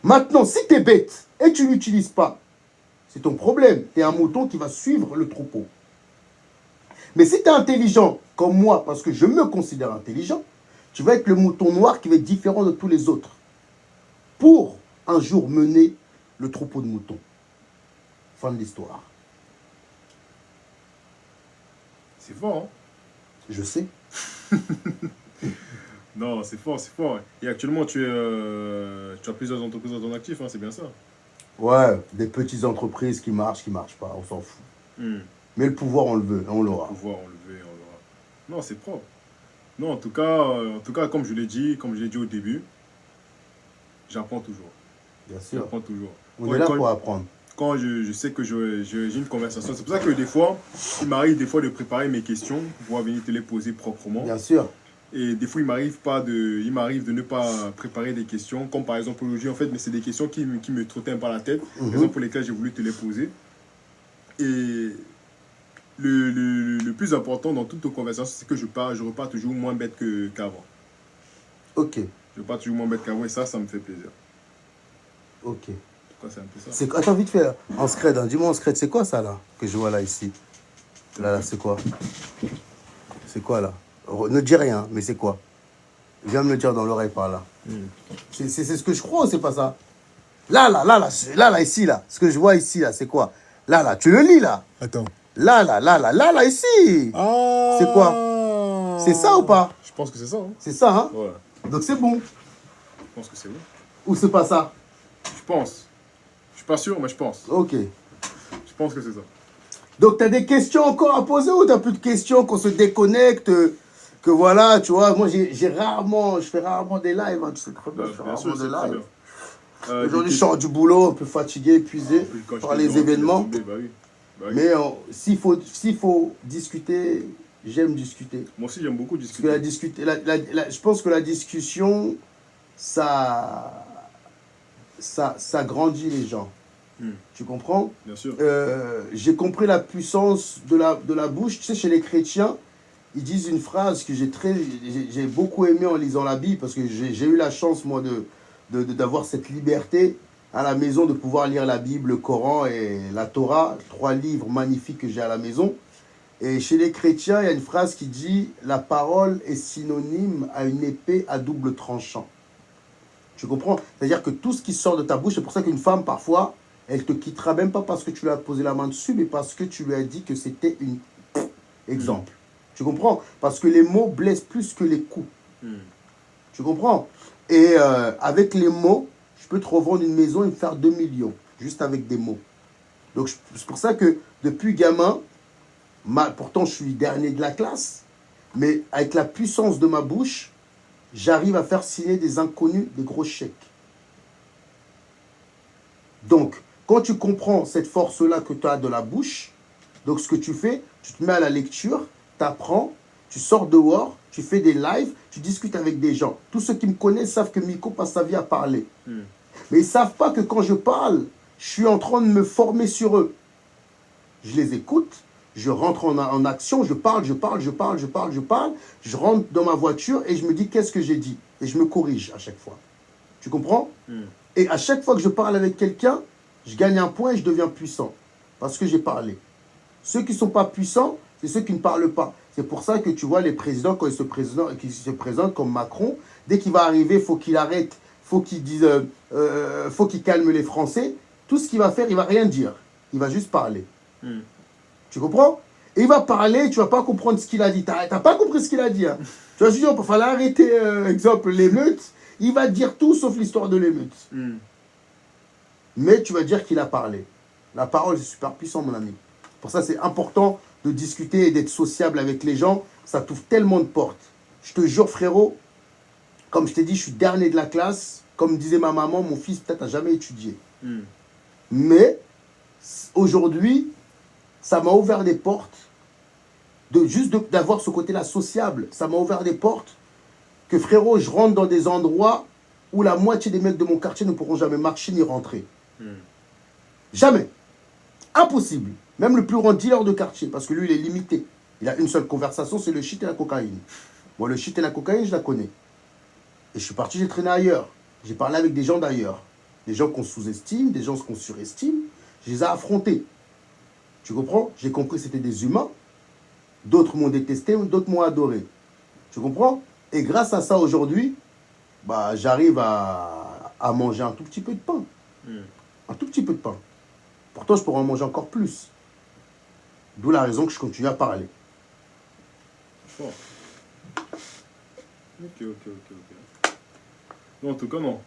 Maintenant, si tu es bête et tu ne l'utilises pas, c'est ton problème. Tu es un mouton qui va suivre le troupeau. Mais si tu es intelligent, comme moi, parce que je me considère intelligent, tu vas être le mouton noir qui va être différent de tous les autres. Pour un jour mener le troupeau de moutons. Fin de l'histoire. C'est fort, hein? Je sais. Non, c'est fort, c'est fort. Et actuellement, tu as plusieurs entreprises dans ton actif, hein, c'est bien ça? Ouais, des petites entreprises qui marchent pas, on s'en fout. Mais le pouvoir, on le veut, on l'aura. Le pouvoir, on le veut, on l'aura. Non, c'est propre. Non, en tout cas, comme je l'ai dit au début, j'apprends toujours. Bien sûr. J'apprends toujours. On est là pour apprendre. Quand je sais que j'ai une conversation, c'est pour ça que des fois, il m'arrive des fois de préparer mes questions pour pouvoir venir te les poser proprement. Bien sûr. Et des fois, il m'arrive de ne pas préparer des questions, comme par exemple aujourd'hui, en fait, mais c'est des questions qui me trottaient par la tête, raison pour lesquelles j'ai voulu te les poser. Et le plus important dans toute conversation, c'est que je repars toujours moins bête qu'avant. Ok. Je repars toujours moins bête qu'avant et ça me fait plaisir. Ok. C'est un peu ça. Attends, vite fait, en scred, hein. Dis-moi en scred, c'est quoi ça là, que je vois là, ici? Là, c'est quoi? C'est quoi là? Ne dis rien, mais c'est quoi? Viens me le dire dans l'oreille par là. C'est ce que je crois ou c'est pas ça? Là, ici, là. Ce que je vois ici, là, c'est quoi? Là, tu le lis, là. Attends. Là, ici. Ah, c'est quoi? C'est ça ou pas? Je pense que c'est ça. Hein. C'est ça, hein? Ouais. Donc c'est bon. Je pense que c'est bon. Ou c'est pas ça? Je pense. Je suis pas sûr, mais je pense. Ok. Je pense que c'est ça. Donc tu as des questions encore à poser ou tu n'as plus de questions, qu'on se déconnecte, que voilà, tu vois, moi je fais rarement des lives, hein, tu sais très bien, je fais rarement des lives. Aujourd'hui, je sors du boulot, un peu fatigué, épuisé par les événements. Bah oui. Mais s'il faut discuter, j'aime discuter. Moi aussi, j'aime beaucoup discuter. Parce que je pense que la discussion, ça grandit les gens. Tu comprends? Bien sûr. J'ai compris la puissance de la bouche. Tu sais, chez les chrétiens, ils disent une phrase que j'ai beaucoup aimé en lisant la Bible, parce que j'ai eu la chance, moi, d'avoir cette liberté à la maison, de pouvoir lire la Bible, le Coran et la Torah, 3 livres magnifiques que j'ai à la maison. Et chez les chrétiens, il y a une phrase qui dit « La parole est synonyme à une épée à double tranchant ». Tu comprends? C'est-à-dire que tout ce qui sort de ta bouche, c'est pour ça qu'une femme, parfois, elle te quittera même pas parce que tu lui as posé la main dessus, mais parce que tu lui as dit que c'était une... Exemple. Tu comprends? Parce que les mots blessent plus que les coups. Tu comprends? Et avec les mots, je peux te revendre une maison et me faire 2 millions, juste avec des mots. Donc c'est pour ça que depuis gamin, pourtant je suis dernier de la classe, mais avec la puissance de ma bouche, j'arrive à faire signer des inconnus des gros chèques. Donc, quand tu comprends cette force-là que tu as de la bouche, donc ce que tu fais, tu te mets à la lecture, tu apprends, tu sors dehors, tu fais des lives, tu discutes avec des gens. Tous ceux qui me connaissent savent que Miko passe sa vie à parler. Mais ils ne savent pas que quand je parle, je suis en train de me former sur eux. Je les écoute, je rentre en action, je parle, je rentre dans ma voiture et je me dis qu'est-ce que j'ai dit. Et je me corrige à chaque fois. Tu comprends? Et à chaque fois que je parle avec quelqu'un, je gagne un point et je deviens puissant. Parce que j'ai parlé. Ceux qui ne sont pas puissants, c'est ceux qui ne parlent pas. C'est pour ça que tu vois les présidents, quand ils se présentent comme Macron, dès qu'il va arriver, il faut qu'il arrête, faut qu'il dise, faut qu'il calme les Français. Tout ce qu'il va faire, il ne va rien dire. Il va juste parler. Tu comprends? Et il va parler, tu ne vas pas comprendre ce qu'il a dit. Tu n'as pas compris ce qu'il a dit. Hein. Tu vas dire, il fallait arrêter, exemple, l'émeute. Il va dire tout sauf l'histoire de l'émeute. Mais tu vas dire qu'il a parlé. La parole, c'est super puissant, mon ami. Pour ça, c'est important de discuter et d'être sociable avec les gens. Ça t'ouvre tellement de portes. Je te jure, frérot, comme je t'ai dit, je suis dernier de la classe. Comme disait ma maman, mon fils peut-être n'a jamais étudié. Mais aujourd'hui, ça m'a ouvert des portes. Juste d'avoir ce côté-là sociable, ça m'a ouvert des portes. Que frérot, je rentre dans des endroits où la moitié des mecs de mon quartier ne pourront jamais marcher ni rentrer. Jamais. Impossible. Même le plus grand dealer de quartier, parce que lui, il est limité. Il a une seule conversation, c'est le shit et la cocaïne. Moi, le shit et la cocaïne, je la connais. Et je suis parti, j'ai traîné ailleurs. J'ai parlé avec des gens d'ailleurs. Des gens qu'on sous-estime, des gens qu'on surestime. Je les ai affrontés. Tu comprends? J'ai compris que c'était des humains. D'autres m'ont détesté, d'autres m'ont adoré. Tu comprends? Et grâce à ça, aujourd'hui, bah, j'arrive à manger un tout petit peu de pain. Un tout petit peu de pain. Pourtant, je pourrais en manger encore plus. D'où la raison que je continue à parler. Fort. Ok. Non, en tout cas, non.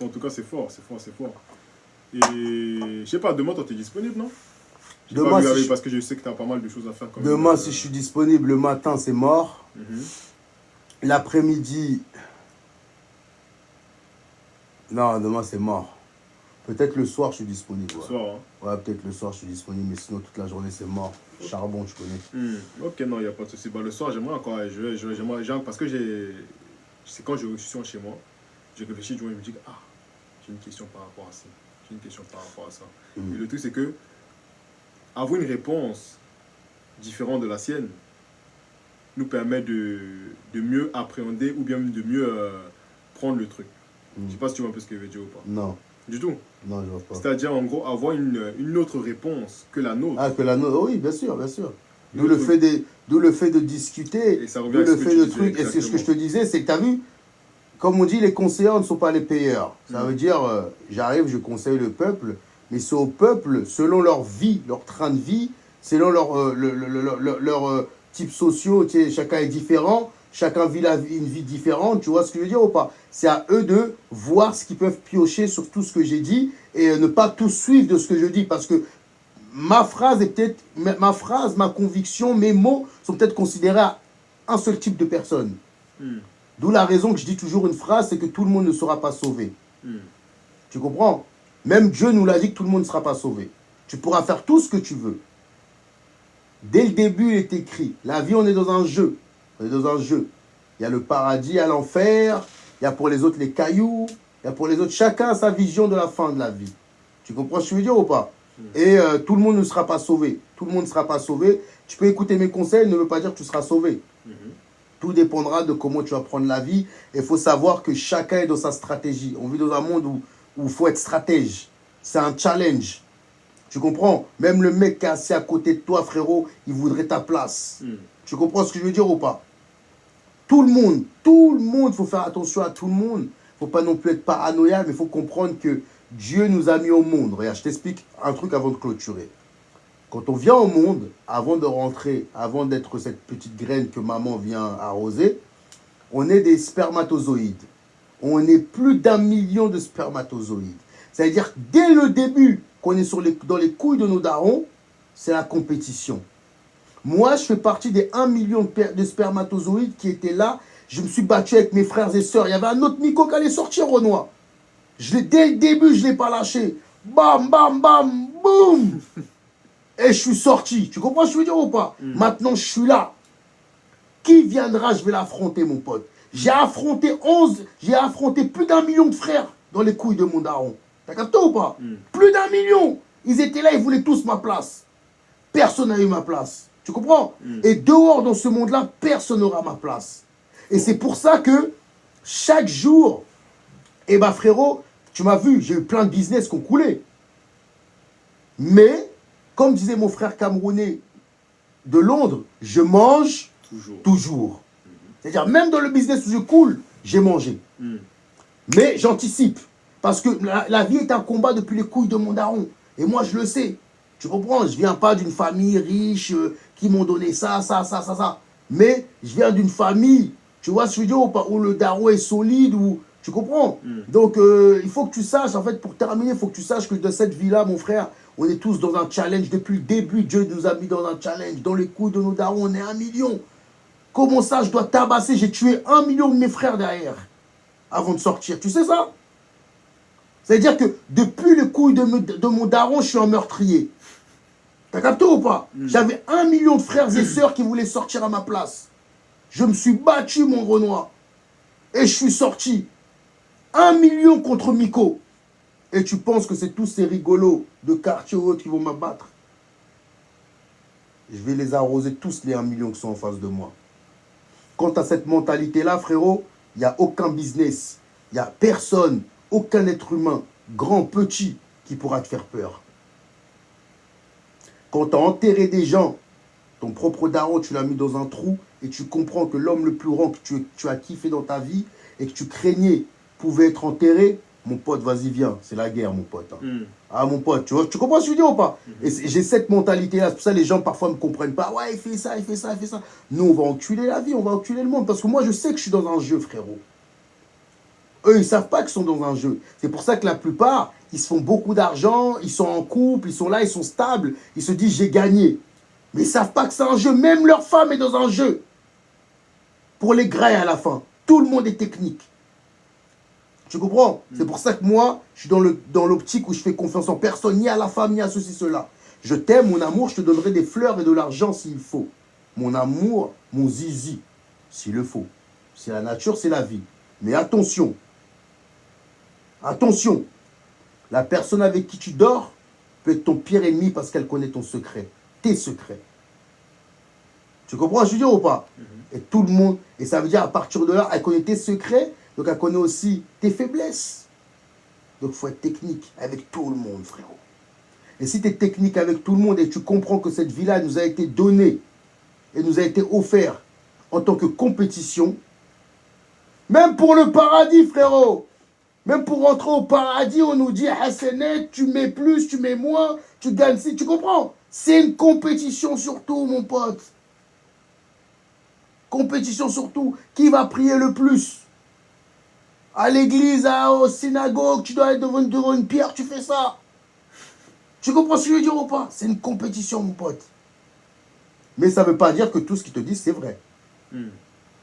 En tout cas, c'est fort. Et je sais pas, demain, toi, tu es disponible, non? Demain, parce que je sais que tu as pas mal de choses à faire. Demain, si je suis disponible, le matin, c'est mort. L'après-midi... Non, demain, c'est mort. Peut-être le soir, je suis disponible. Le soir, hein? Ouais, peut-être le soir, je suis disponible, mais sinon, toute la journée, c'est mort. Charbon, tu connais. Ok, non, il n'y a pas de souci. Bah, le soir, j'aimerais encore... parce que c'est quand je suis chez moi, j'ai réfléchi, je me dis, j'ai une question par rapport à ça. Et le truc, c'est que avoir une réponse différente de la sienne nous permet de mieux appréhender ou bien de mieux prendre le truc. Je ne sais pas si tu vois un peu ce que je veux dire ou pas. Non. Du tout. Non, je vois pas. C'est-à-dire, en gros, avoir une autre réponse que la nôtre. Ah, que la nôtre, oui, bien sûr. D'où le fait de discuter, d'où le fait de trucs. Et c'est ce que je te disais, c'est que tu as vu, comme on dit, les conseillers ne sont pas les payeurs. Ça veut dire, j'arrive, je conseille le peuple, mais c'est au peuple, selon leur vie, leur train de vie, selon leur types sociaux, tu sais, chacun est différent, chacun vit une vie différente, tu vois ce que je veux dire ou pas? C'est à eux de voir ce qu'ils peuvent piocher sur tout ce que j'ai dit et ne pas tout suivre de ce que je dis, parce que ma phrase est peut-être, ma conviction, mes mots sont peut-être considérés à un seul type de personne. D'où la raison que je dis toujours une phrase, c'est que tout le monde ne sera pas sauvé. Tu comprends? Même Dieu nous l'a dit que tout le monde ne sera pas sauvé. Tu pourras faire tout ce que tu veux. Dès le début, il est écrit, la vie, on est dans un jeu. On est dans un jeu. Il y a le paradis, il y a l'enfer, il y a pour les autres les cailloux, il y a pour les autres, chacun a sa vision de la fin de la vie. Tu comprends ce que je veux dire ou pas? Et tout le monde ne sera pas sauvé. Tout le monde ne sera pas sauvé. Tu peux écouter mes conseils, ne veut pas dire que tu seras sauvé. Tout dépendra de comment tu vas prendre la vie. Et il faut savoir que chacun est dans sa stratégie. On vit dans un monde où il faut être stratège. C'est un challenge. Tu comprends? Même le mec qui est assis à côté de toi, frérot, il voudrait ta place. Tu comprends ce que je veux dire ou pas? Tout le monde, il faut faire attention à tout le monde. Il ne faut pas non plus être paranoïaque, mais il faut comprendre que Dieu nous a mis au monde. Regarde, je t'explique un truc avant de clôturer. Quand on vient au monde, avant de rentrer, avant d'être cette petite graine que maman vient arroser, on est des spermatozoïdes. On est plus d'1 million de spermatozoïdes. C'est-à-dire que dès le début, qu'on est dans les couilles de nos darons, c'est la compétition. Moi, je fais partie des 1 million de spermatozoïdes qui étaient là. Je me suis battu avec mes frères et sœurs. Il y avait un autre Nico qui allait sortir, Renoir. Dès le début, je ne l'ai pas lâché. Bam, bam, bam, boum. Et je suis sorti. Tu comprends ce que je veux dire ou pas? Maintenant, je suis là. Qui viendra, je vais l'affronter, mon pote. J'ai affronté plus d'1 million de frères dans les couilles de mon daron. T'as capté ou pas? Plus d'1 million. Ils étaient là, ils voulaient tous ma place. Personne n'a eu ma place. Tu comprends? Et dehors, dans ce monde-là, personne n'aura ma place. Et c'est pour ça que chaque jour, eh ben frérot, tu m'as vu, j'ai eu plein de business qui ont coulé. Mais, comme disait mon frère camerounais de Londres, je mange toujours. C'est-à-dire, même dans le business où je coule, j'ai mangé. Mais j'anticipe. Parce que la vie est un combat depuis les couilles de mon daron. Et moi, je le sais. Tu comprends? Je ne viens pas d'une famille riche qui m'ont donné ça. Mais je viens d'une famille, tu vois ce que je veux dire, où le daron est solide, où, tu comprends? Donc, il faut que tu saches, en fait, pour terminer, il faut que tu saches que dans cette vie-là, mon frère, on est tous dans un challenge. Depuis le début, Dieu nous a mis dans un challenge. Dans les couilles de nos darons, on est 1 million. Comment ça, je dois tabasser? J'ai tué 1 million de mes frères derrière, avant de sortir. Tu sais ça? C'est-à-dire que depuis les couilles de mon daron, je suis un meurtrier. T'as capté ou pas? J'avais 1 million de frères et sœurs qui voulaient sortir à ma place. Je me suis battu, mon Renoir. Et je suis sorti. 1 million contre Miko. Et tu penses que c'est tous ces rigolos de quartier ou autres qui vont m'abattre? Je vais les arroser tous les 1 million qui sont en face de moi. Quant à cette mentalité-là, frérot, il n'y a aucun business. Il n'y a personne, aucun être humain, grand, petit, qui pourra te faire peur. Quand tu as enterré des gens, ton propre daron, tu l'as mis dans un trou et tu comprends que l'homme le plus grand que tu as kiffé dans ta vie et que tu craignais pouvait être enterré, mon pote, vas-y, viens. C'est la guerre, mon pote. Ah, mon pote, tu comprends ce que je veux dire ou pas? Et j'ai cette mentalité-là. C'est pour ça que les gens, parfois, ne me comprennent pas. Ouais, il fait ça, il fait ça, il fait ça. Nous, on va enculer la vie, on va enculer le monde. Parce que moi, je sais que je suis dans un jeu, frérot. Eux, ils ne savent pas qu'ils sont dans un jeu. C'est pour ça que la plupart, ils se font beaucoup d'argent, ils sont en couple, ils sont là, ils sont stables. Ils se disent, j'ai gagné. Mais ils ne savent pas que c'est un jeu. Même leur femme est dans un jeu. Pour les grains à la fin. Tout le monde est technique. Tu comprends? C'est pour ça que moi, je suis dans l'optique où je fais confiance en personne, ni à la femme, ni à ceci, cela. Je t'aime, mon amour, je te donnerai des fleurs et de l'argent s'il faut. Mon amour, mon zizi, s'il le faut. C'est la nature, c'est la vie. Mais attention. Attention. La personne avec qui tu dors peut être ton pire ennemi parce qu'elle connaît ton secret. Tes secrets. Tu comprends ce que je veux dire ou pas? Et tout le monde, et ça veut dire à partir de là, elle connaît tes secrets. Donc, elle connaît aussi tes faiblesses. Donc, il faut être technique avec tout le monde, frérot. Et si tu es technique avec tout le monde et tu comprends que cette vie-là nous a été donnée et nous a été offerte en tant que compétition, même pour le paradis, frérot, même pour rentrer au paradis, on nous dit, Hassanet, tu mets plus, tu mets moins, tu gagnes si, tu comprends? C'est une compétition surtout, mon pote. Compétition surtout. Qui va prier le plus? À l'église, au synagogue, tu dois être devant une pierre, tu fais ça. Tu comprends ce que je veux dire ou pas? C'est une compétition, mon pote. Mais ça ne veut pas dire que tout ce qu'ils te disent, c'est vrai.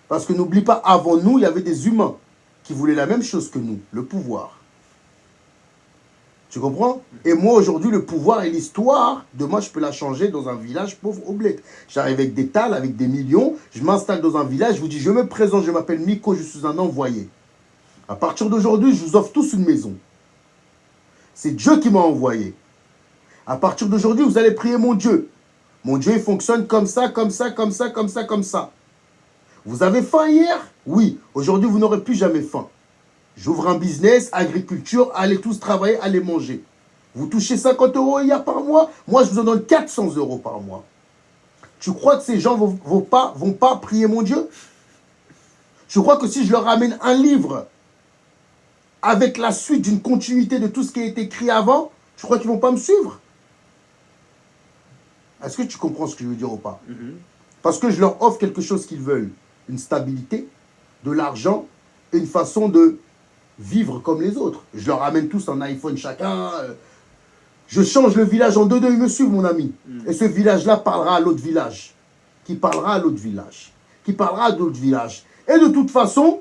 Parce que n'oublie pas, avant nous, il y avait des humains qui voulaient la même chose que nous, le pouvoir. Tu comprends? Et moi, aujourd'hui, le pouvoir et l'histoire, demain, je peux la changer dans un village pauvre au bled. J'arrive avec des talles, avec des millions, je m'installe dans un village, je vous dis, je me présente, je m'appelle Miko, je suis un envoyé. À partir d'aujourd'hui, je vous offre tous une maison. C'est Dieu qui m'a envoyé. À partir d'aujourd'hui, vous allez prier mon Dieu. Mon Dieu, il fonctionne comme ça, comme ça, comme ça, comme ça, comme ça. Vous avez faim hier? Oui. Aujourd'hui, vous n'aurez plus jamais faim. J'ouvre un business, agriculture, allez tous travailler, allez manger. Vous touchez 50 € hier par mois, moi je vous en donne 400 € par mois. Tu crois que ces gens vont pas prier mon Dieu? Tu crois que si je leur ramène un livre avec la suite d'une continuité de tout ce qui a été écrit avant, tu crois qu'ils ne vont pas me suivre? Est-ce que tu comprends ce que je veux dire ou pas? Parce que je leur offre quelque chose qu'ils veulent. Une stabilité, de l'argent, et une façon de vivre comme les autres. Je leur ramène tous un iPhone chacun. Je change le village en deux, ils me suivent, mon ami. Et ce village-là parlera à l'autre village. Qui parlera à l'autre village. Qui parlera à d'autres villages. Et de toute façon,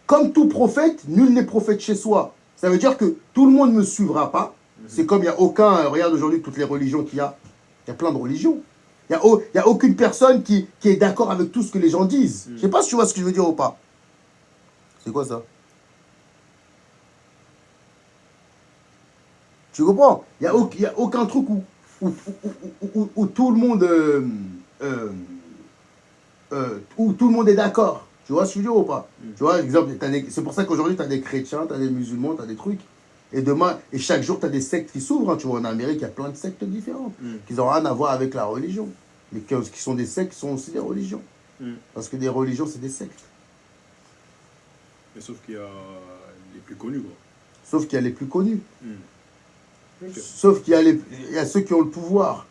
comme tout prophète, nul n'est prophète chez soi. Ça veut dire que tout le monde ne me suivra pas. C'est comme il n'y a aucun... regarde aujourd'hui toutes les religions qu'il y a. Il y a plein de religions. Il n'y a aucune personne qui est d'accord avec tout ce que les gens disent. Je ne sais pas si tu vois ce que je veux dire ou pas. C'est quoi ça? Tu comprends? Il n'y a aucun truc où tout le monde... où tout le monde est d'accord. Tu vois ce que je veux dire ou pas? Tu vois, exemple, c'est pour ça qu'aujourd'hui, tu as des chrétiens, tu as des musulmans, tu as des trucs. Et demain, et chaque jour, tu as des sectes qui s'ouvrent. Hein. Tu vois, en Amérique, il y a plein de sectes différentes qui n'ont rien à voir avec la religion. Mais qui sont des sectes, qui sont aussi des religions. Parce que des religions, c'est des sectes. Mais sauf qu'il y a les plus connus, quoi. Sauf qu'il y a les plus connus. Okay. Sauf qu'il y a ceux qui ont le pouvoir.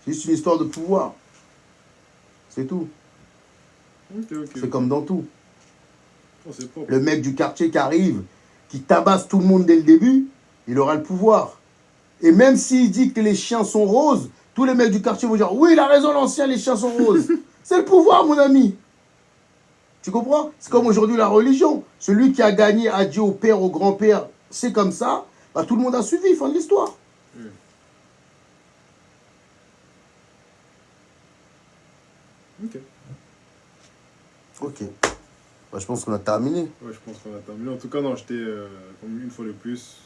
C'est juste une histoire de pouvoir. C'est tout. C'est comme dans tout. Oh, le mec du quartier qui arrive, qui tabasse tout le monde dès le début, il aura le pouvoir. Et même s'il dit que les chiens sont roses, tous les mecs du quartier vont dire « Oui, il a raison, l'ancien, les chiens sont roses. » C'est le pouvoir, mon ami. Tu comprends? C'est comme aujourd'hui la religion. Celui qui a gagné a dit au père, au grand-père, c'est comme ça, bah, tout le monde a suivi, fin de l'histoire. Ok. Bah, je pense qu'on a terminé. Ouais, je pense qu'on a terminé. En tout cas, non, j'étais, comme une fois de plus,